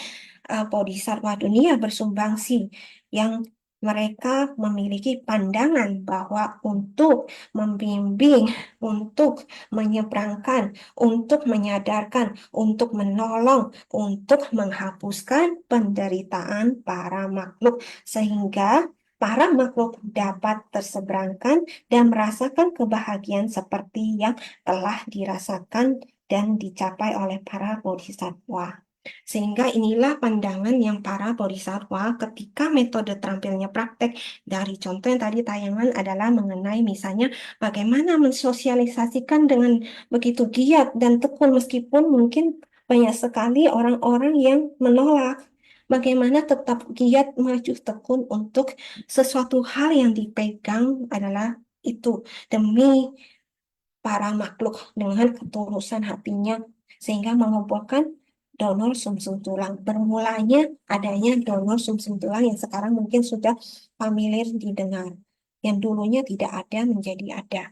bodhisattva dunia bersumbangsi yang mereka memiliki pandangan bahwa untuk membimbing, untuk menyeberangkan, untuk menyadarkan, untuk menolong, untuk menghapuskan penderitaan para makhluk sehingga para makhluk dapat terseberangkan dan merasakan kebahagiaan seperti yang telah dirasakan dan dicapai oleh para bodhisattva. Sehingga inilah pandangan yang para bodhisattva ketika metode terampilnya praktek dari contoh yang tadi tayangan adalah mengenai misalnya bagaimana mensosialisasikan dengan begitu giat dan tekun meskipun mungkin banyak sekali orang-orang yang menolak. Bagaimana tetap giat maju tekun untuk sesuatu hal yang dipegang adalah itu demi para makhluk dengan ketulusan hatinya sehingga mengumpulkan donor sumsum tulang. Bermulanya adanya donor sumsum tulang yang sekarang mungkin sudah familiar didengar. Yang dulunya tidak ada menjadi ada.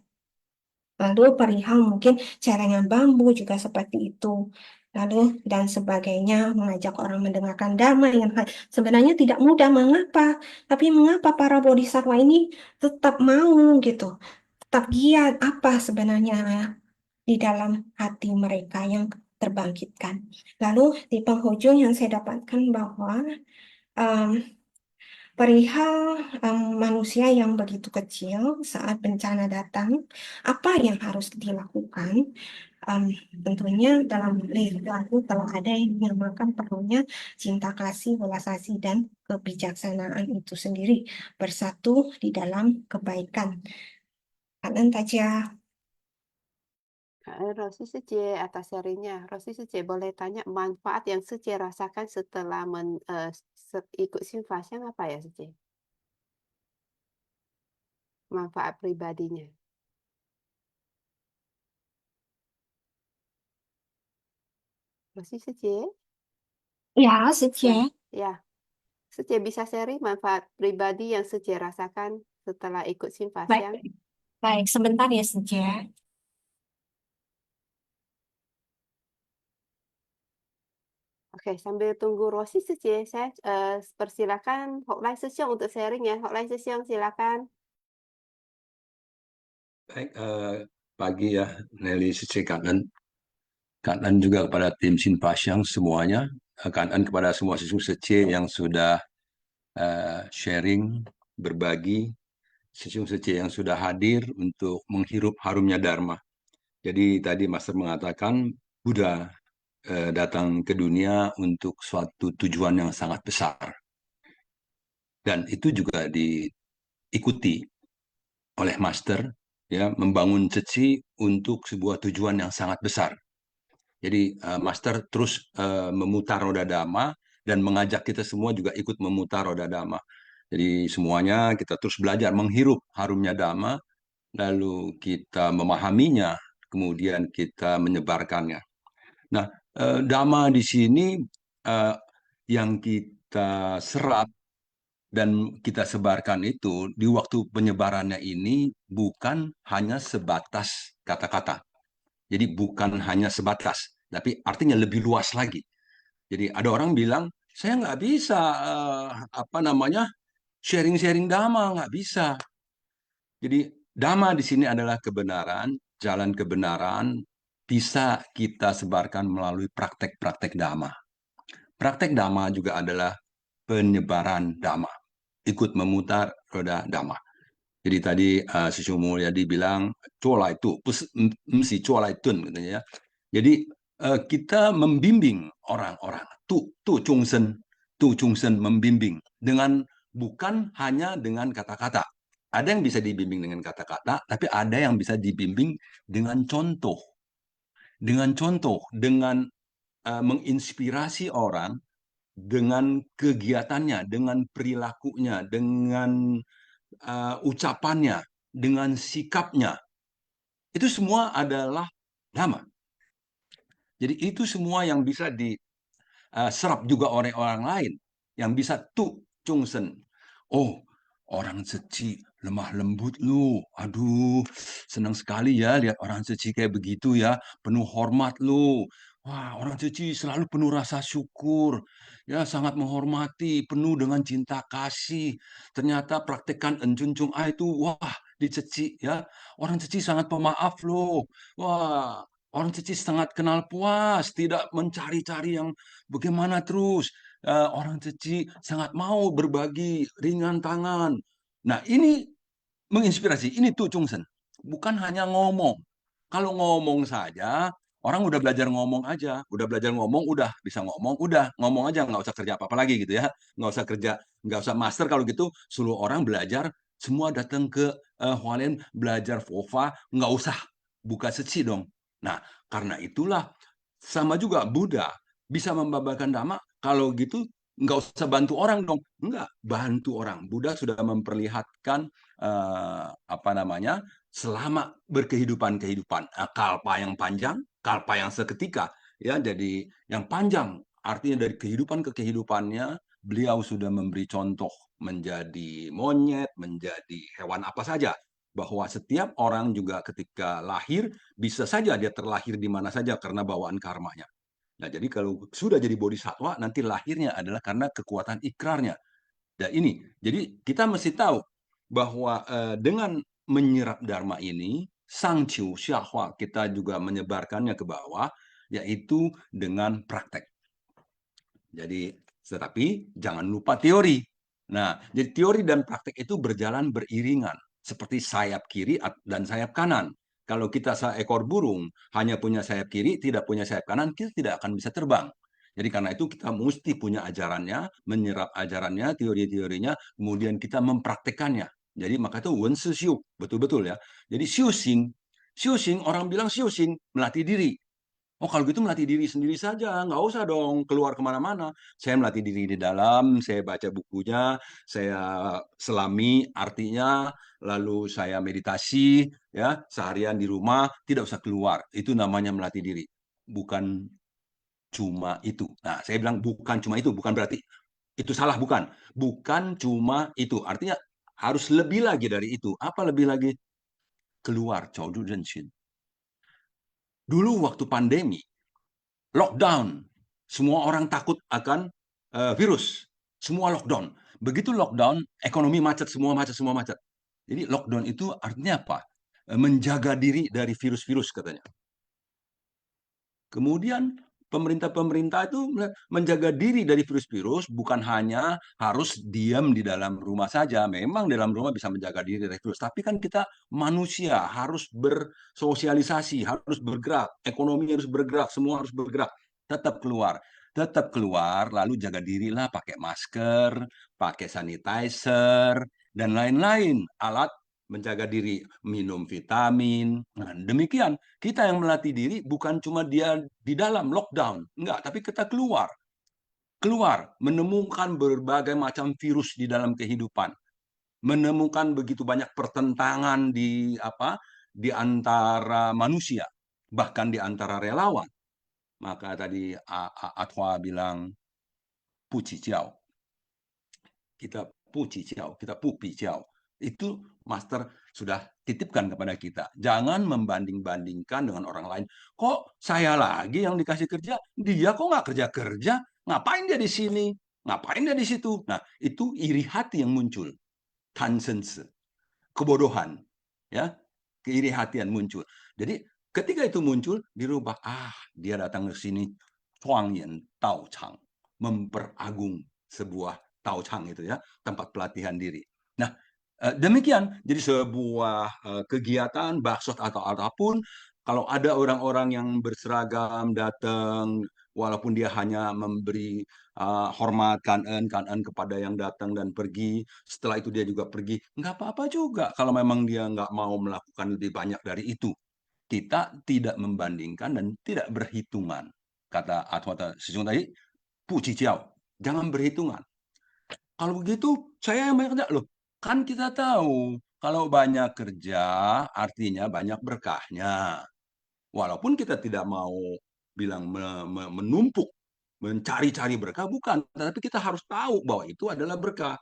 Lalu perihal mungkin celengan bambu juga seperti itu. Lalu dan sebagainya mengajak orang mendengarkan dhamma yang sebenarnya tidak mudah. Mengapa? Tapi mengapa para bodhisattva ini tetap mau gitu? Tetap giat apa sebenarnya di dalam hati mereka yang terbangkitkan. Lalu di penghujung yang saya dapatkan bahwa perihal manusia yang begitu kecil saat bencana datang, apa yang harus dilakukan? Tentunya dalam lagu telah ada yang dinamakan perlunya cinta kasih, welas asih, dan kebijaksanaan itu sendiri bersatu di dalam kebaikan. Kalian tajah Rosi Sece atas sharingnya. Rosi Sece boleh tanya manfaat yang Sece rasakan setelah ikut Simfasiang apa ya Sece? Manfaat pribadinya. Rosi Sece? Ya, Sece. Ya. Sece bisa sharing manfaat pribadi yang Sece rasakan setelah ikut Baik, Simfasiang? baik. Sebentar ya, Sece. Oke, sambil tunggu Rosi Sece, saya persilakan Hotline Sesiong untuk sharing ya. Hotline Sesiong, silakan. Baik, pagi ya Nelly Sece Kanan juga kepada tim Sinpasyang semuanya, Kanan kepada semua siswa Sece yang sudah sharing, berbagi, siswa Sece yang sudah hadir untuk menghirup harumnya Dharma. Jadi tadi Master mengatakan Buddha datang ke dunia untuk suatu tujuan yang sangat besar. Dan itu juga diikuti oleh Master, ya, membangun ceci untuk sebuah tujuan yang sangat besar. Jadi Master terus memutar roda Dhamma dan mengajak kita semua juga ikut memutar roda Dhamma. Jadi semuanya kita terus belajar menghirup harumnya Dhamma, lalu kita memahaminya, kemudian kita menyebarkannya. Nah, Dhamma di sini yang kita serap dan kita sebarkan itu di waktu penyebarannya ini bukan hanya sebatas kata-kata. Jadi bukan hanya sebatas, tapi artinya lebih luas lagi. Jadi ada orang bilang, saya nggak bisa sharing-sharing dhamma, nggak bisa. Jadi dhamma di sini adalah kebenaran, jalan kebenaran bisa kita sebarkan melalui praktek-praktek dhamma. Praktek dhamma juga adalah penyebaran dhamma, ikut memutar roda dhamma. Jadi tadi Sisyo Mulyadi bilang cola itu, mesti cola itu katanya ya. Jadi kita membimbing orang-orang, tu Chungsen membimbing dengan bukan hanya dengan kata-kata. Ada yang bisa dibimbing dengan kata-kata, tapi ada yang bisa dibimbing dengan contoh. Dengan menginspirasi orang dengan kegiatannya, dengan perilakunya, dengan ucapannya, dengan sikapnya. Itu semua adalah dhamma. Jadi itu semua yang bisa diserap juga oleh orang lain, yang bisa Chungsen. Oh, orang Ceci lemah lembut lu. Aduh, senang sekali ya lihat orang Ceci kayak begitu ya, penuh hormat lu. Wah, orang Ceci selalu penuh rasa syukur. Ya, sangat menghormati, penuh dengan cinta kasih. Ternyata praktekan Encuncung A itu, wah, di Ceci ya. Orang Ceci sangat pemaaf loh. Wah, orang Ceci sangat kenal puas, tidak mencari-cari yang bagaimana terus. Orang Ceci sangat mau berbagi ringan tangan. Nah, ini menginspirasi. Ini tuh Chungsen. Bukan hanya ngomong. Kalau ngomong saja, orang udah belajar ngomong aja. Udah belajar ngomong, udah bisa ngomong, udah ngomong aja, nggak usah kerja apa-apa lagi gitu ya. Nggak usah kerja, nggak usah master kalau gitu. Seluruh orang belajar, semua datang ke Hualien belajar FOFA, nggak usah buka seci dong. Nah, karena itulah sama juga Buddha bisa membabarkan Dhamma. Kalau gitu nggak usah bantu orang dong. Nggak, bantu orang. Buddha sudah memperlihatkan selama berkehidupan kalpa yang panjang, kalpa yang seketika, ya. Jadi yang panjang artinya dari kehidupan ke kehidupannya beliau sudah memberi contoh menjadi monyet, menjadi hewan apa saja, bahwa setiap orang juga ketika lahir bisa saja dia terlahir di mana saja karena bawaan karmanya. Nah, jadi kalau sudah jadi bodhisatwa, nanti lahirnya adalah karena kekuatan ikrarnya. Dan ini, jadi kita mesti tahu bahwa dengan menyerap dharma ini, sangciu, xiahua, kita juga menyebarkannya ke bawah, yaitu dengan praktek. Jadi, tetapi jangan lupa teori. Nah, jadi teori dan praktek itu berjalan beriringan, seperti sayap kiri dan sayap kanan. Kalau kita seekor burung hanya punya sayap kiri, tidak punya sayap kanan, kita tidak akan bisa terbang. Jadi karena itu kita mesti punya ajarannya, menyerap ajarannya, teori-teorinya, kemudian kita mempraktekannya. Jadi maka itu wen shi xiu, betul-betul ya. Jadi xiu xing Xiuxing, orang bilang xiuxing, melatih diri. Oh, kalau gitu melatih diri sendiri saja, nggak usah dong keluar kemana-mana. Saya melatih diri di dalam, saya baca bukunya, saya selami artinya, lalu saya meditasi, ya seharian di rumah, tidak usah keluar. Itu namanya melatih diri, bukan cuma itu. Nah, saya bilang bukan cuma itu, bukan berarti itu salah, bukan. Bukan cuma itu, artinya harus lebih lagi dari itu. Apa lebih lagi? Keluar, 走入人群. Dulu waktu pandemi, lockdown. Semua orang takut akan virus. Semua lockdown. Begitu lockdown, ekonomi macet, semua macet, semua macet. Jadi lockdown itu artinya apa? Menjaga diri dari virus-virus katanya. Kemudian pemerintah-pemerintah itu menjaga diri dari virus-virus, bukan hanya harus diam di dalam rumah saja. Memang dalam rumah bisa menjaga diri dari virus, tapi kan kita manusia harus bersosialisasi, harus bergerak, ekonomi harus bergerak, semua harus bergerak. Tetap keluar, lalu jaga dirilah pakai masker, pakai sanitizer, dan lain-lain alat menjaga diri, minum vitamin. Nah, demikian kita yang melatih diri bukan cuma dia di dalam lockdown, enggak, tapi kita keluar, menemukan berbagai macam virus di dalam kehidupan, menemukan begitu banyak pertentangan di antara manusia, bahkan di antara relawan. Maka tadi Atwa bilang puci ciao, kita puci ciao, kita pupi ciao. Itu master sudah titipkan kepada kita. Jangan membanding-bandingkan dengan orang lain. Kok saya lagi yang dikasih kerja, dia kok nggak kerja-kerja? Ngapain dia di sini? Ngapain dia di situ? Nah, itu iri hati yang muncul. Tansense, kebodohan. Ya, keiri hatian muncul. Jadi ketika itu muncul, dirubah. Dia datang ke sini, Chuangyan Tao Chang, memperagung sebuah Tao Chang itu ya, tempat pelatihan diri. Nah, demikian, jadi sebuah kegiatan, baksot atau apapun, kalau ada orang-orang yang berseragam datang, walaupun dia hanya memberi hormat, kanan kepada yang datang dan pergi, setelah itu dia juga pergi, nggak apa-apa juga kalau memang dia nggak mau melakukan lebih banyak dari itu. Kita tidak membandingkan dan tidak berhitungan. Kata Atwata Sejong tadi, puji ciao, jangan berhitungan. Kalau begitu, saya yang banyak kerja. Loh, kan kita tahu kalau banyak kerja artinya banyak berkahnya. Walaupun kita tidak mau bilang menumpuk, mencari-cari berkah, bukan. Tapi kita harus tahu bahwa itu adalah berkah.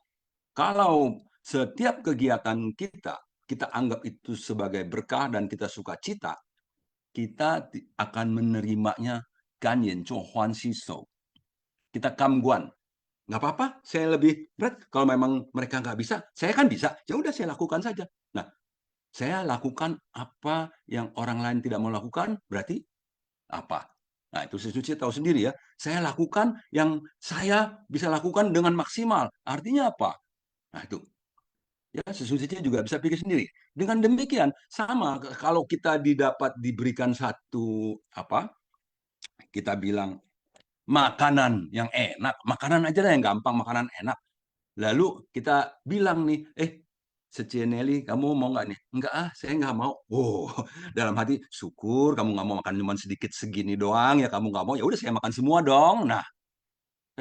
Kalau setiap kegiatan kita anggap itu sebagai berkah dan kita suka cita, kita akan menerimanya ganyen cho huan si so. Kita kamguan. Nggak apa-apa, saya lebih berat. Kalau memang mereka nggak bisa, saya kan bisa. Ya udah, saya lakukan saja. Nah, saya lakukan apa yang orang lain tidak mau lakukan, berarti apa? Nah, itu Suci tahu sendiri ya. Saya lakukan yang saya bisa lakukan dengan maksimal. Artinya apa? Nah, itu. Ya, Suci juga bisa pikir sendiri. Dengan demikian, sama kalau kita diberikan satu kita bilang makanan yang enak, makanan aja lah yang gampang, makanan enak. Lalu kita bilang nih, Seceneli, kamu mau nggak nih? Enggak saya nggak mau. Oh, dalam hati, syukur kamu nggak mau makan cuma sedikit segini doang, ya kamu nggak mau, ya udah saya makan semua dong. Nah,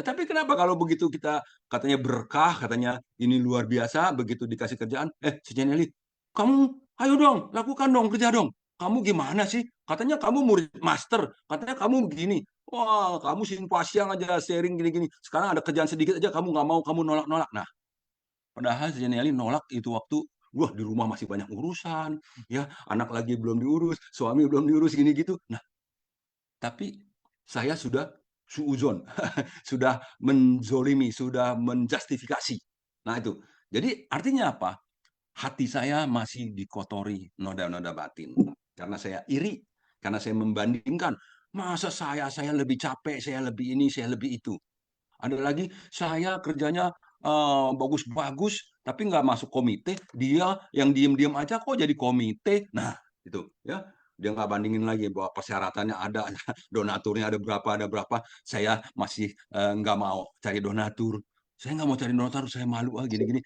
tapi kenapa kalau begitu kita katanya berkah, katanya ini luar biasa, begitu dikasih kerjaan, Seceneli, kamu ayo dong, lakukan dong, kerja dong. Kamu gimana sih? Katanya kamu murid master, katanya kamu begini. Wah, kamu simposian aja, sharing gini-gini. Sekarang ada kerjaan sedikit aja, kamu nggak mau, kamu nolak-nolak. Nah, padahal si Nelly nolak itu waktu, wah di rumah masih banyak urusan, ya anak lagi belum diurus, suami belum diurus, gini gitu. Nah, tapi saya sudah suuzon, sudah menzolimi, sudah menjustifikasi. Nah itu. Jadi artinya apa? Hati saya masih dikotori noda-noda batin. Karena saya iri, karena saya membandingkan. Masa saya lebih capek, saya lebih ini, saya lebih itu. Ada lagi, saya kerjanya bagus-bagus, tapi nggak masuk komite. Dia yang diem-diem aja kok jadi komite. Nah, itu ya. Dia nggak bandingin lagi bahwa persyaratannya ada, donaturnya ada berapa. Saya masih nggak mau cari donatur. Saya nggak mau cari donatur, saya malu gini-gini.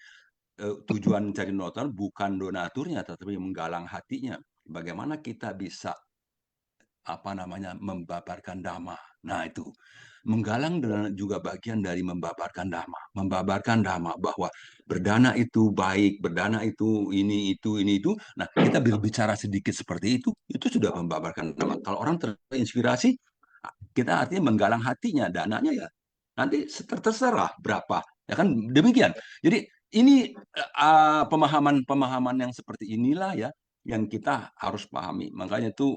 Tujuan cari donatur bukan donaturnya, tetapi menggalang hatinya. bagaimana kita bisa membabarkan dhamma. Nah, itu menggalang juga bagian dari membabarkan dhamma. Membabarkan dhamma bahwa berdana itu baik, berdana itu ini, itu, ini, itu. Nah, kita berbicara sedikit seperti itu sudah membabarkan dhamma. Kalau orang terinspirasi, kita artinya menggalang hatinya, dananya ya nanti terserah berapa. Ya kan demikian. Jadi ini pemahaman-pemahaman yang seperti inilah ya yang kita harus pahami. Makanya itu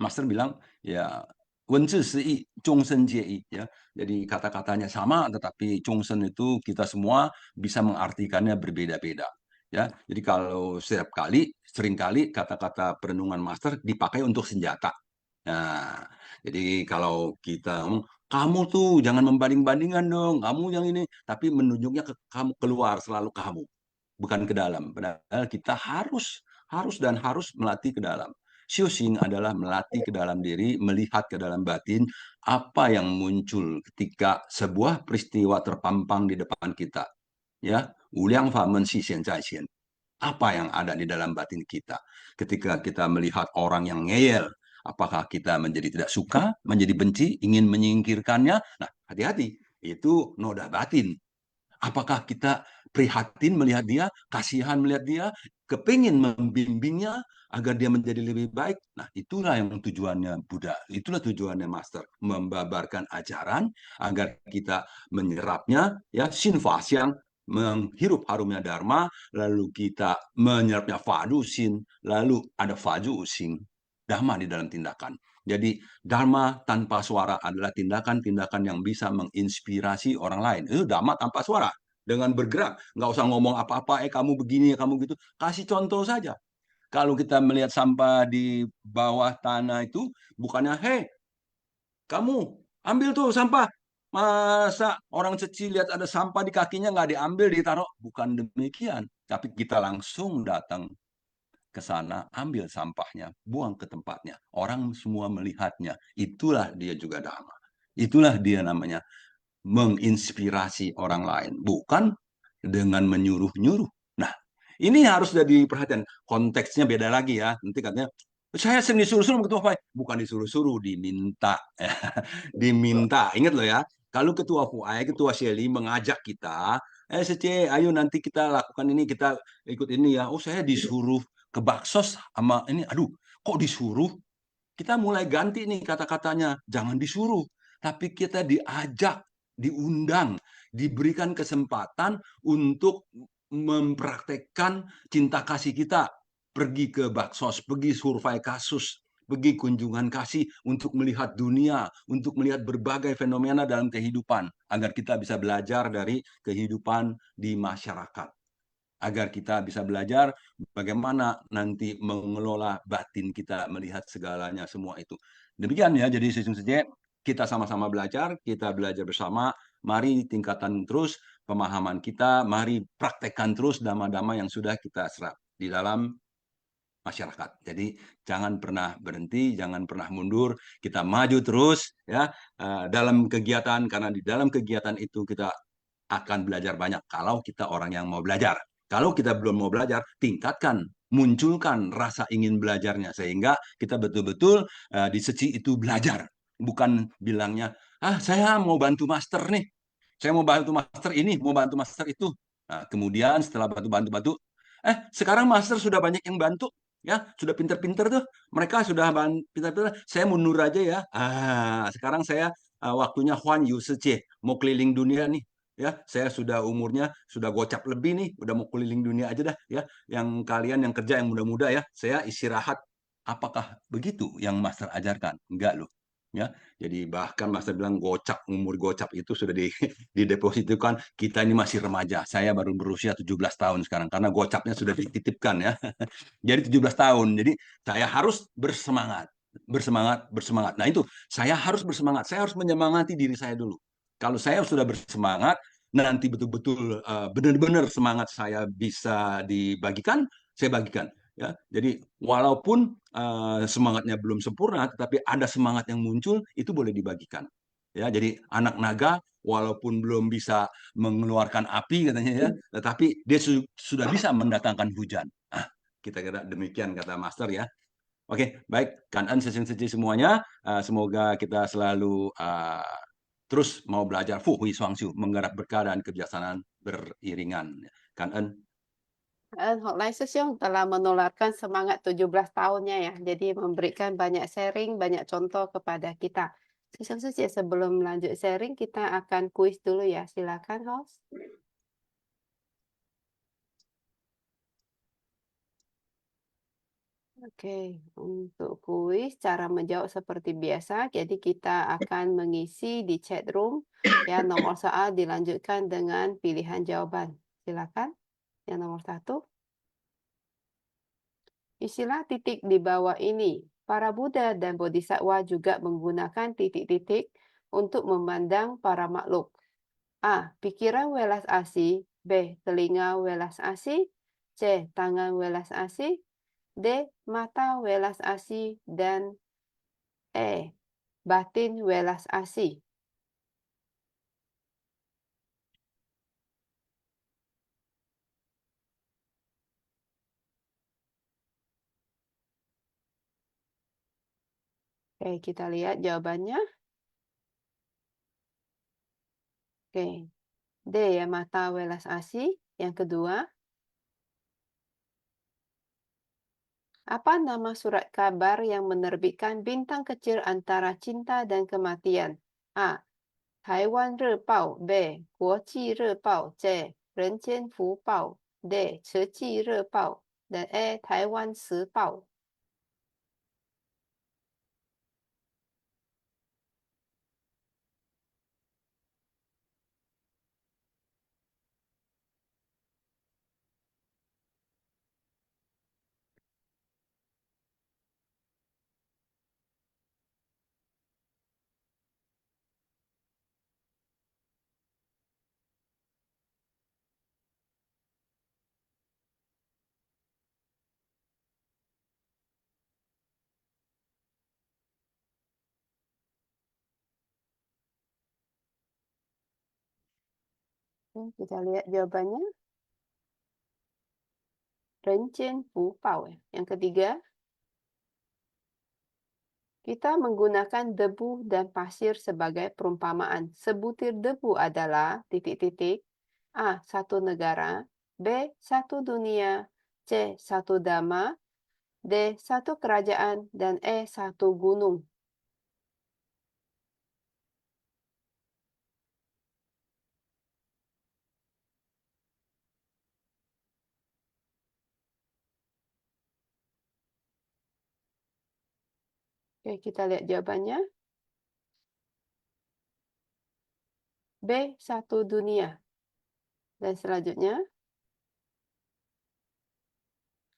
Master bilang ya wenzi si zhongsen jie ya. Jadi kata-katanya sama tetapi zhongsen itu kita semua bisa mengartikannya berbeda-beda ya. Jadi kalau seringkali kata-kata perenungan Master dipakai untuk senjata. Nah, jadi kalau kita ngomong kamu tuh jangan membanding-bandingkan dong, kamu yang ini, tapi menunjuknya ke kamu keluar selalu kamu, bukan ke dalam. Padahal kita harus melatih ke dalam. Xing adalah melatih ke dalam diri, melihat ke dalam batin apa yang muncul ketika sebuah peristiwa terpampang di depan kita. Ya, Wuliang Fa Men Xi Xian Zai Xian. Apa yang ada di dalam batin kita ketika kita melihat orang yang ngeyel, apakah kita menjadi tidak suka, menjadi benci, ingin menyingkirkannya? Nah, hati-hati, itu noda batin. Apakah kita prihatin melihat dia, kasihan melihat dia, kepingin membimbingnya agar dia menjadi lebih baik? Nah, itulah yang tujuannya Buddha. Itulah tujuannya Master. Membabarkan ajaran agar kita menyerapnya, ya, Shinfa Xiang, menghirup harumnya Dharma, lalu kita menyerapnya Fadu Xin, lalu ada Faju Xing, Dhamma di dalam tindakan. Jadi Dharma tanpa suara adalah tindakan-tindakan yang bisa menginspirasi orang lain. Itu Dhamma tanpa suara. Dengan bergerak, nggak usah ngomong apa-apa, kamu begini, kamu gitu. Kasih contoh saja. Kalau kita melihat sampah di bawah tanah itu, bukannya, hei, kamu ambil tuh sampah. Masa orang Ceci lihat ada sampah di kakinya nggak diambil, ditaruh? Bukan demikian. Tapi kita langsung datang ke sana, ambil sampahnya, buang ke tempatnya. Orang semua melihatnya. Itulah dia juga Dhamma. Itulah dia namanya menginspirasi orang lain. Bukan dengan menyuruh-nyuruh. Nah, ini harus jadi perhatian. Konteksnya beda lagi ya. Nanti katanya, saya sering disuruh-suruh ketua FUAI. Bukan disuruh-suruh, diminta. Diminta. Ingat loh ya. Kalau ketua FUAI, ketua Shelly mengajak kita, Sece, ayo nanti kita lakukan ini, kita ikut ini ya. Oh, saya disuruh ke Baksos sama ini, aduh, kok disuruh? Kita mulai ganti nih kata-katanya, jangan disuruh, tapi kita diajak, diundang, diberikan kesempatan untuk mempraktekkan cinta kasih kita, pergi ke Baksos, pergi survei kasus, pergi kunjungan kasih untuk melihat dunia, untuk melihat berbagai fenomena dalam kehidupan, agar kita bisa belajar dari kehidupan di masyarakat. Agar kita bisa belajar bagaimana nanti mengelola batin kita, melihat segalanya semua itu. Demikian ya, jadi sejujurnya kita sama-sama belajar, kita belajar bersama, mari tingkatkan terus pemahaman kita, mari praktekkan terus dhamma-dhamma yang sudah kita serap di dalam masyarakat. Jadi jangan pernah berhenti, jangan pernah mundur, kita maju terus ya dalam kegiatan, karena di dalam kegiatan itu kita akan belajar banyak kalau kita orang yang mau belajar. Kalau kita belum mau belajar, tingkatkan, munculkan rasa ingin belajarnya sehingga kita betul-betul di Seci itu belajar. Bukan bilangnya, saya mau bantu master nih, saya mau bantu master ini, mau bantu master itu. Nah, kemudian setelah bantu, sekarang master sudah banyak yang bantu, ya sudah pinter-pinter tuh, mereka sudah pinter-pinter. Saya mundur aja ya. Sekarang saya waktunya Huan Yu Sece, mau keliling dunia nih. Ya, saya sudah umurnya sudah gocap lebih nih, udah mau keliling dunia aja dah ya. Yang kalian yang kerja yang muda-muda ya, saya istirahat. Apakah begitu yang Master ajarkan? Enggak loh. Ya, jadi bahkan Master bilang umur gocap itu sudah didepositkan. Kita ini masih remaja. Saya baru berusia 17 tahun sekarang karena gocapnya sudah dititipkan ya. Jadi 17 tahun. Jadi saya harus bersemangat. Bersemangat. Nah itu, saya harus bersemangat. Saya harus menyemangati diri saya dulu. Kalau saya sudah bersemangat, nanti betul-betul benar-benar semangat saya bisa dibagikan, saya bagikan. Ya, jadi walaupun semangatnya belum sempurna, tetapi ada semangat yang muncul, itu boleh dibagikan. Ya, jadi anak naga walaupun belum bisa mengeluarkan api katanya ya, tetapi dia sudah bisa mendatangkan hujan. Kita kira demikian kata Master ya. Oke, baik. Kangen sesi semuanya. Semoga kita selalu terus mau belajar Fu Hui Suang Xiu, menggarap berkah dan kebijaksanaan beriringan. Kangen. Hok Lai Sisyong telah menularkan semangat 17 tahunnya ya. Jadi memberikan banyak sharing, banyak contoh kepada kita. Sisyong Sisyong, sebelum lanjut sharing, kita akan kuis dulu ya. Silakan, host. Oke, untuk kuis cara menjawab seperti biasa. Jadi kita akan mengisi di chat room. Ya, nomor soal dilanjutkan dengan pilihan jawaban. Silakan. Yang nomor 1. Isilah titik di bawah ini. Para Buddha dan Bodhisattva juga menggunakan titik-titik untuk memandang para makhluk. A. Pikiran welas asih. B. Telinga welas asih. C. Tangan welas asih. D. Mata welas asih. Dan E. Batin welas asih. Oke, kita lihat jawabannya. Oke, D ya, mata welas asih. Yang kedua, apa nama surat kabar yang menerbitkan bintang kecil antara cinta dan kematian? A. Taiwan Repao. B. Guoqi Repao. C. Renjian Fubao. D. Ceci Repao. Dan E. Taiwan Sibao. Oke, kita lihat jawabannya. Renjian Fubao. Yang ketiga, kita menggunakan debu dan pasir sebagai perumpamaan. Sebutir debu adalah titik-titik. A. Satu negara. B. Satu dunia. C. Satu dhamma. D. Satu kerajaan. Dan E. Satu gunung. Oke, kita lihat jawabannya. B. Satu dunia. Dan selanjutnya,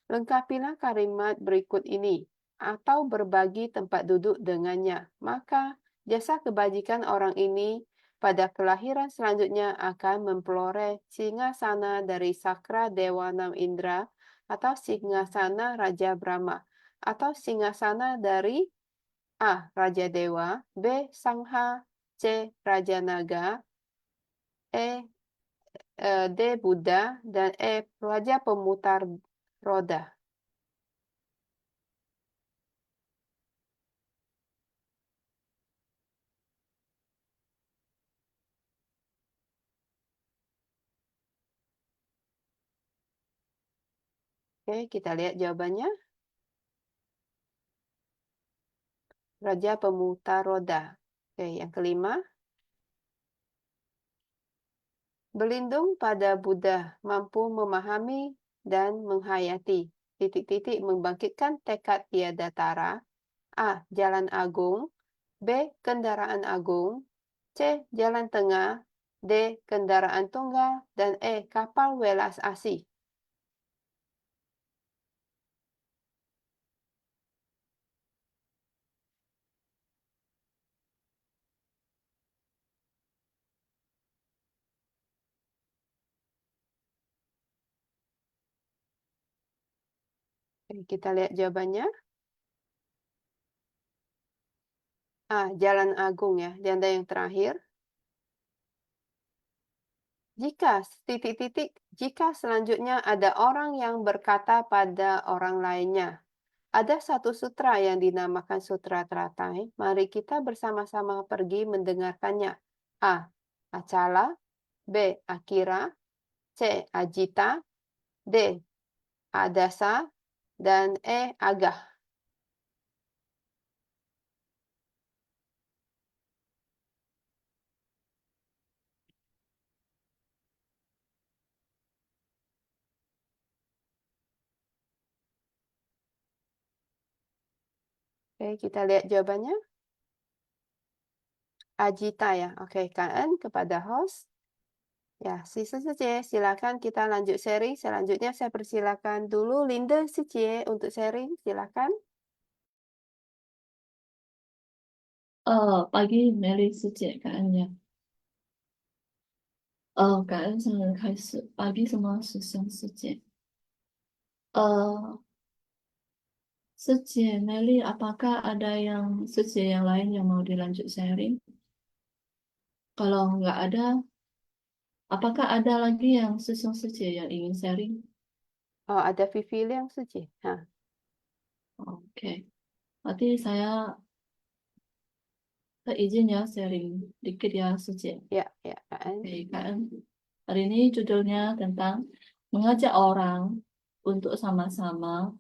lengkapilah kalimat berikut ini atau berbagi tempat duduk dengannya. Maka jasa kebajikan orang ini pada kelahiran selanjutnya akan memperoleh singgasana dari Sakra Dewa Nam Indra atau singgasana Raja Brahma atau singgasana dari A. Raja Dewa, B. Sangha, C. Raja Naga, D. Buddha, dan E. Raja Pemutar Roda. Oke, kita lihat jawabannya. Raja Pemutar Roda. Oke, yang kelima. Berlindung pada Buddha, mampu memahami dan menghayati. Titik-titik membangkitkan tekad tiada tara. A. Jalan Agung. B. Kendaraan Agung. C. Jalan Tengah. D. Kendaraan Tunggal. Dan E. Kapal welas asih. Oke, kita lihat jawabannya. A. Jalan Agung ya. Dan yang terakhir. jika selanjutnya ada orang yang berkata pada orang lainnya. Ada satu sutra yang dinamakan Sutra Teratai. Mari kita bersama-sama pergi mendengarkannya. A. Acala, B. Akira, C. Ajita, D. Adasa, dan E. Agah. Oke, kita lihat jawabannya. Ajita ya. Oke, KN kepada host. Ya, siswa Sicie, silakan kita lanjut sharing. Selanjutnya saya persilakan dulu Linda Sicie untuk sharing. Silakan. Pagi Mary 师姐，感恩呀。感恩上人开始。Pagi semua 师兄师姐。师姐 Mary, apakah ada yang 师姐 yang lain yang mau dilanjut sharing? Kalau nggak ada, apakah ada lagi yang 师兄师姐 yang ingin sharing? Oh, ada Vivi Liang Sicie. Oke. Nanti saya izin ya sharing dikit ya 师姐。 Ya, KN. Oke, KN. Hari ini judulnya tentang mengajak orang untuk sama-sama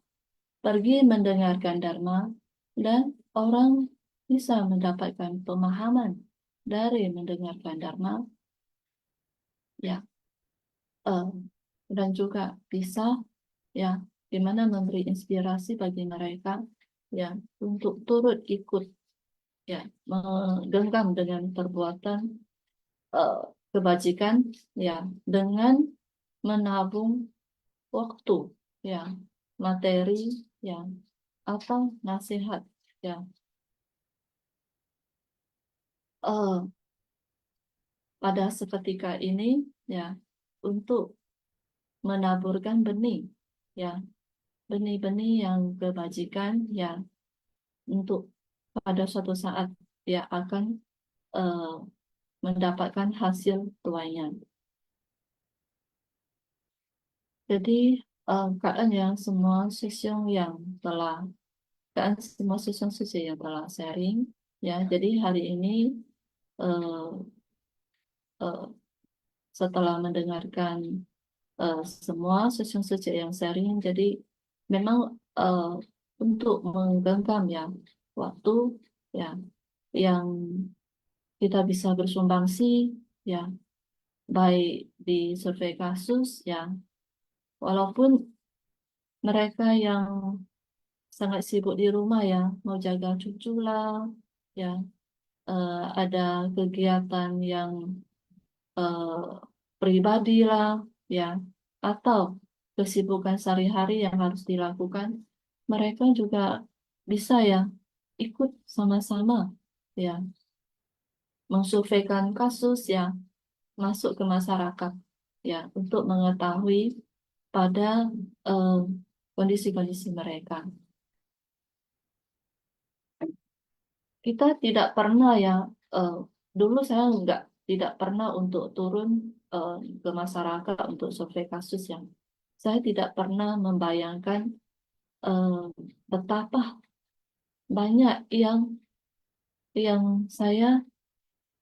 pergi mendengarkan Dharma dan orang bisa mendapatkan pemahaman dari mendengarkan Dharma, ya, dan juga bisa, ya, dimana memberi inspirasi bagi mereka, ya, untuk turut ikut, ya, menggenggam dengan perbuatan kebajikan, ya, dengan menabung waktu, ya, materi, ya, atau nasihat, ya. Pada seketika ini, ya, untuk menaburkan benih, ya, benih-benih yang kebajikan, ya, untuk pada suatu saat dia akan mendapatkan hasil tuainya. Jadi keadaan yang semua sesiong yang telah sharing, ya, jadi hari ini setelah mendengarkan semua sesiong yang sharing, jadi memang untuk menggenggam, ya, waktu, ya, yang kita bisa bersumbangsi, ya, baik di survei kasus, ya, walaupun mereka yang sangat sibuk di rumah, ya, mau jaga cucu lah, ya, ada kegiatan yang pribadi lah, ya, atau kesibukan sehari-hari yang harus dilakukan, mereka juga bisa, ya, ikut sama-sama, ya, mensurveikan kasus, ya, masuk ke masyarakat, ya, untuk mengetahui pada kondisi-kondisi mereka. Kita tidak pernah, ya, dulu saya tidak pernah untuk turun ke masyarakat untuk survei kasus, yang saya tidak pernah membayangkan betapa banyak yang saya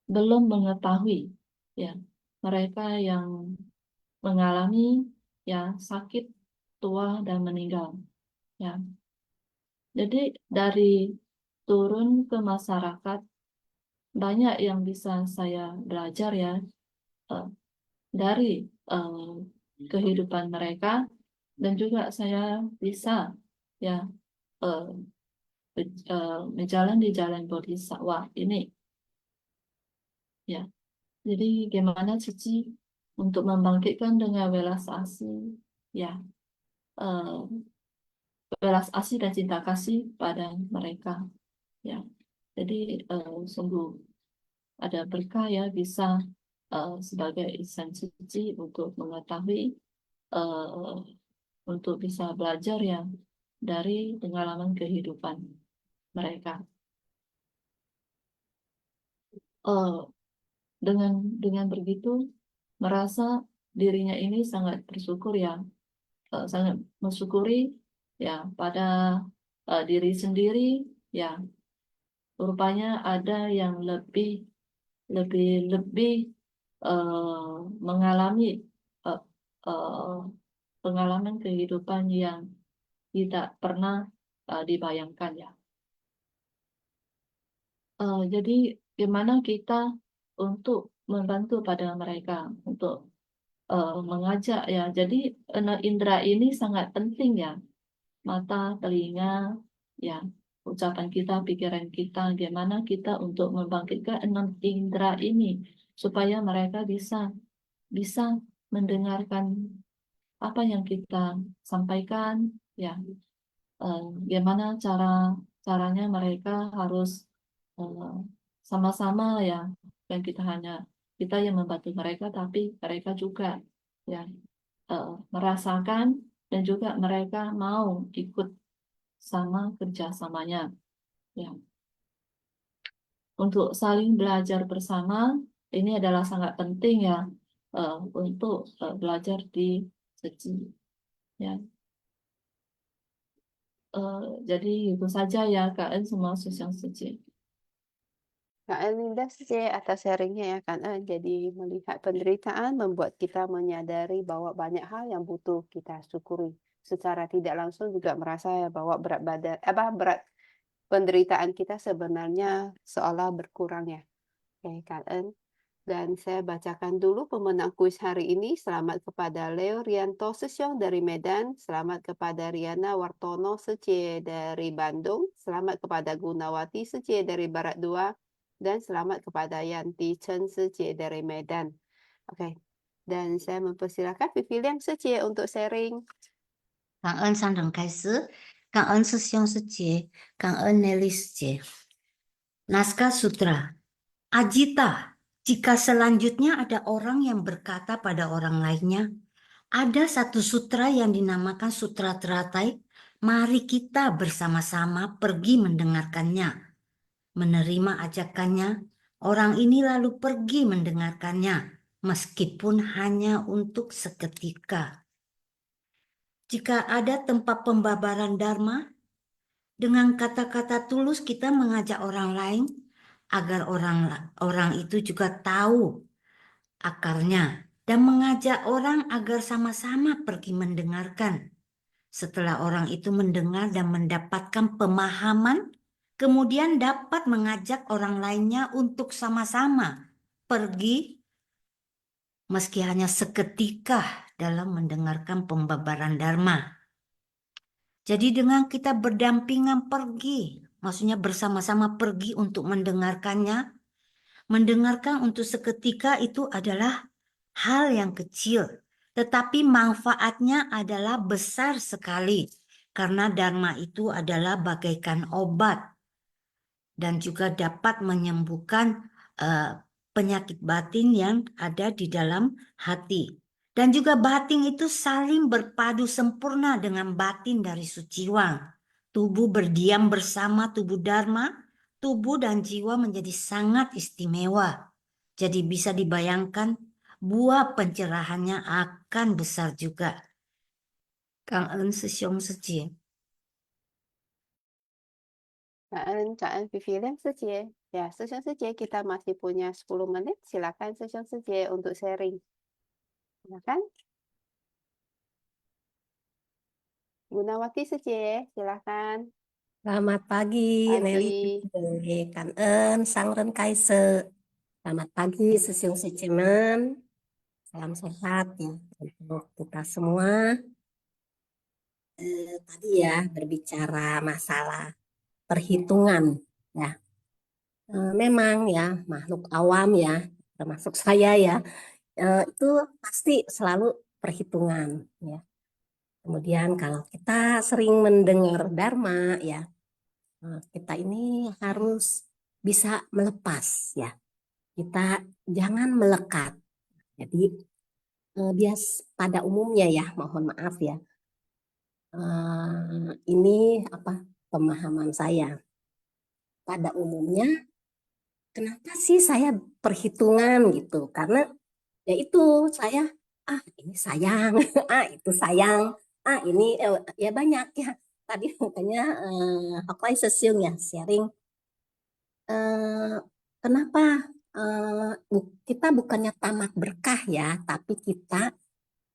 belum mengetahui, ya, mereka yang mengalami, ya, sakit, tua, dan meninggal, ya. Jadi dari turun ke masyarakat banyak yang bisa saya belajar, ya, dari kehidupan mereka, dan juga saya bisa, ya, berjalan di jalan bodhisattva ini, ya. Jadi gimana Cici untuk membangkitkan dengan welas asih, ya, welas asih dan cinta kasih pada mereka, ya. Jadi sungguh ada berkah, ya, bisa sebagai insan Cici untuk mengetahui, untuk bisa belajar, ya, dari pengalaman kehidupan mereka. Dengan begitu, merasa dirinya ini sangat bersyukur ya, sangat mensyukuri ya pada diri sendiri ya, rupanya ada yang lebih mengalami eh, eh, pengalaman kehidupan yang tidak pernah dibayangkan ya. Jadi gimana kita untuk membantu pada mereka untuk mengajak ya. Jadi indera ini sangat penting ya. Mata, telinga, ya, ucapan kita, pikiran kita, gimana kita untuk membangkitkan 6 indera ini supaya mereka bisa mendengarkan apa yang kita sampaikan, ya. Gimana caranya mereka harus sama-sama ya, dan kita yang membantu mereka, tapi mereka juga ya merasakan dan juga mereka mau ikut sama kerjasamanya ya. Untuk saling belajar bersama ini adalah sangat penting ya, untuk belajar di Seci ya. Jadi itu saja ya Kak En, semua yang Seci. Kak En Linda atas sharingnya ya Kak En. Jadi melihat penderitaan membuat kita menyadari bahwa banyak hal yang butuh kita syukuri. Secara tidak langsung juga merasa ya bahwa berat penderitaan kita sebenarnya seolah berkurang ya. Oke Kak En. Dan saya bacakan dulu pemenang kuis hari ini. Selamat kepada Leo Rianto Sesyong dari Medan. Selamat kepada Riana Wartono Sece dari Bandung. Selamat kepada Gunawati Sece dari Barat 2. Dan selamat kepada Yanti Chen Sece dari Medan. Oke. Dan saya mempersilakan Vivi Liang Sece untuk sharing. 感恩上人开始，感恩师兄师姐，感恩 Nelly 师姐。Naskah Sutra, Ajita, jika selanjutnya ada orang yang berkata pada orang lainnya, ada satu sutra yang dinamakan Sutra Teratai, mari kita bersama-sama pergi mendengarkannya. Menerima ajakannya, orang ini lalu pergi mendengarkannya, meskipun hanya untuk seketika. Jika ada tempat pembabaran Dharma, dengan kata-kata tulus kita mengajak orang lain agar orang itu juga tahu akarnya dan mengajak orang agar sama-sama pergi mendengarkan. Setelah orang itu mendengar dan mendapatkan pemahaman, kemudian dapat mengajak orang lainnya untuk sama-sama pergi meski hanya seketika dalam mendengarkan pembabaran Dharma. Jadi dengan kita berdampingan pergi, maksudnya bersama-sama pergi untuk mendengarkannya, mendengarkan untuk seketika itu adalah hal yang kecil, tetapi manfaatnya adalah besar sekali, karena Dharma itu adalah bagaikan obat dan juga dapat menyembuhkan penyakit batin yang ada di dalam hati. Dan juga batin itu saling berpadu sempurna dengan batin dari Suciwang. Tubuh berdiam bersama tubuh Dharma, tubuh dan jiwa menjadi sangat istimewa. Jadi bisa dibayangkan buah pencerahannya akan besar juga. Kang En Sesyong Seci. Kak En Vivi Liang Sece. Ya, Sesyong Sece kita masih punya 10 menit. Silakan Sesyong Sece untuk sharing. Silakan. Gunawati Sece, silakan. Selamat pagi, Nelly, Kan En, Sangren Kaise. Selamat pagi, Sesyong Secemen. Salam sehat ya untuk kita semua. Tadi ya berbicara masalah perhitungan ya. Memang ya makhluk awam ya, termasuk saya ya, itu pasti selalu perhitungan ya. Kemudian kalau kita sering mendengar Dharma ya, kita ini harus bisa melepas ya. Kita jangan melekat. Jadi pada umumnya ya, mohon maaf ya. Ini pemahaman saya. Pada umumnya kenapa sih saya perhitungan gitu? Karena Ya itu saya, ini sayang, itu sayang, ini ya banyak ya. Tadi makanya Hoklai Sesiung ya sharing. Kenapa kita bukannya tamak berkah ya, tapi kita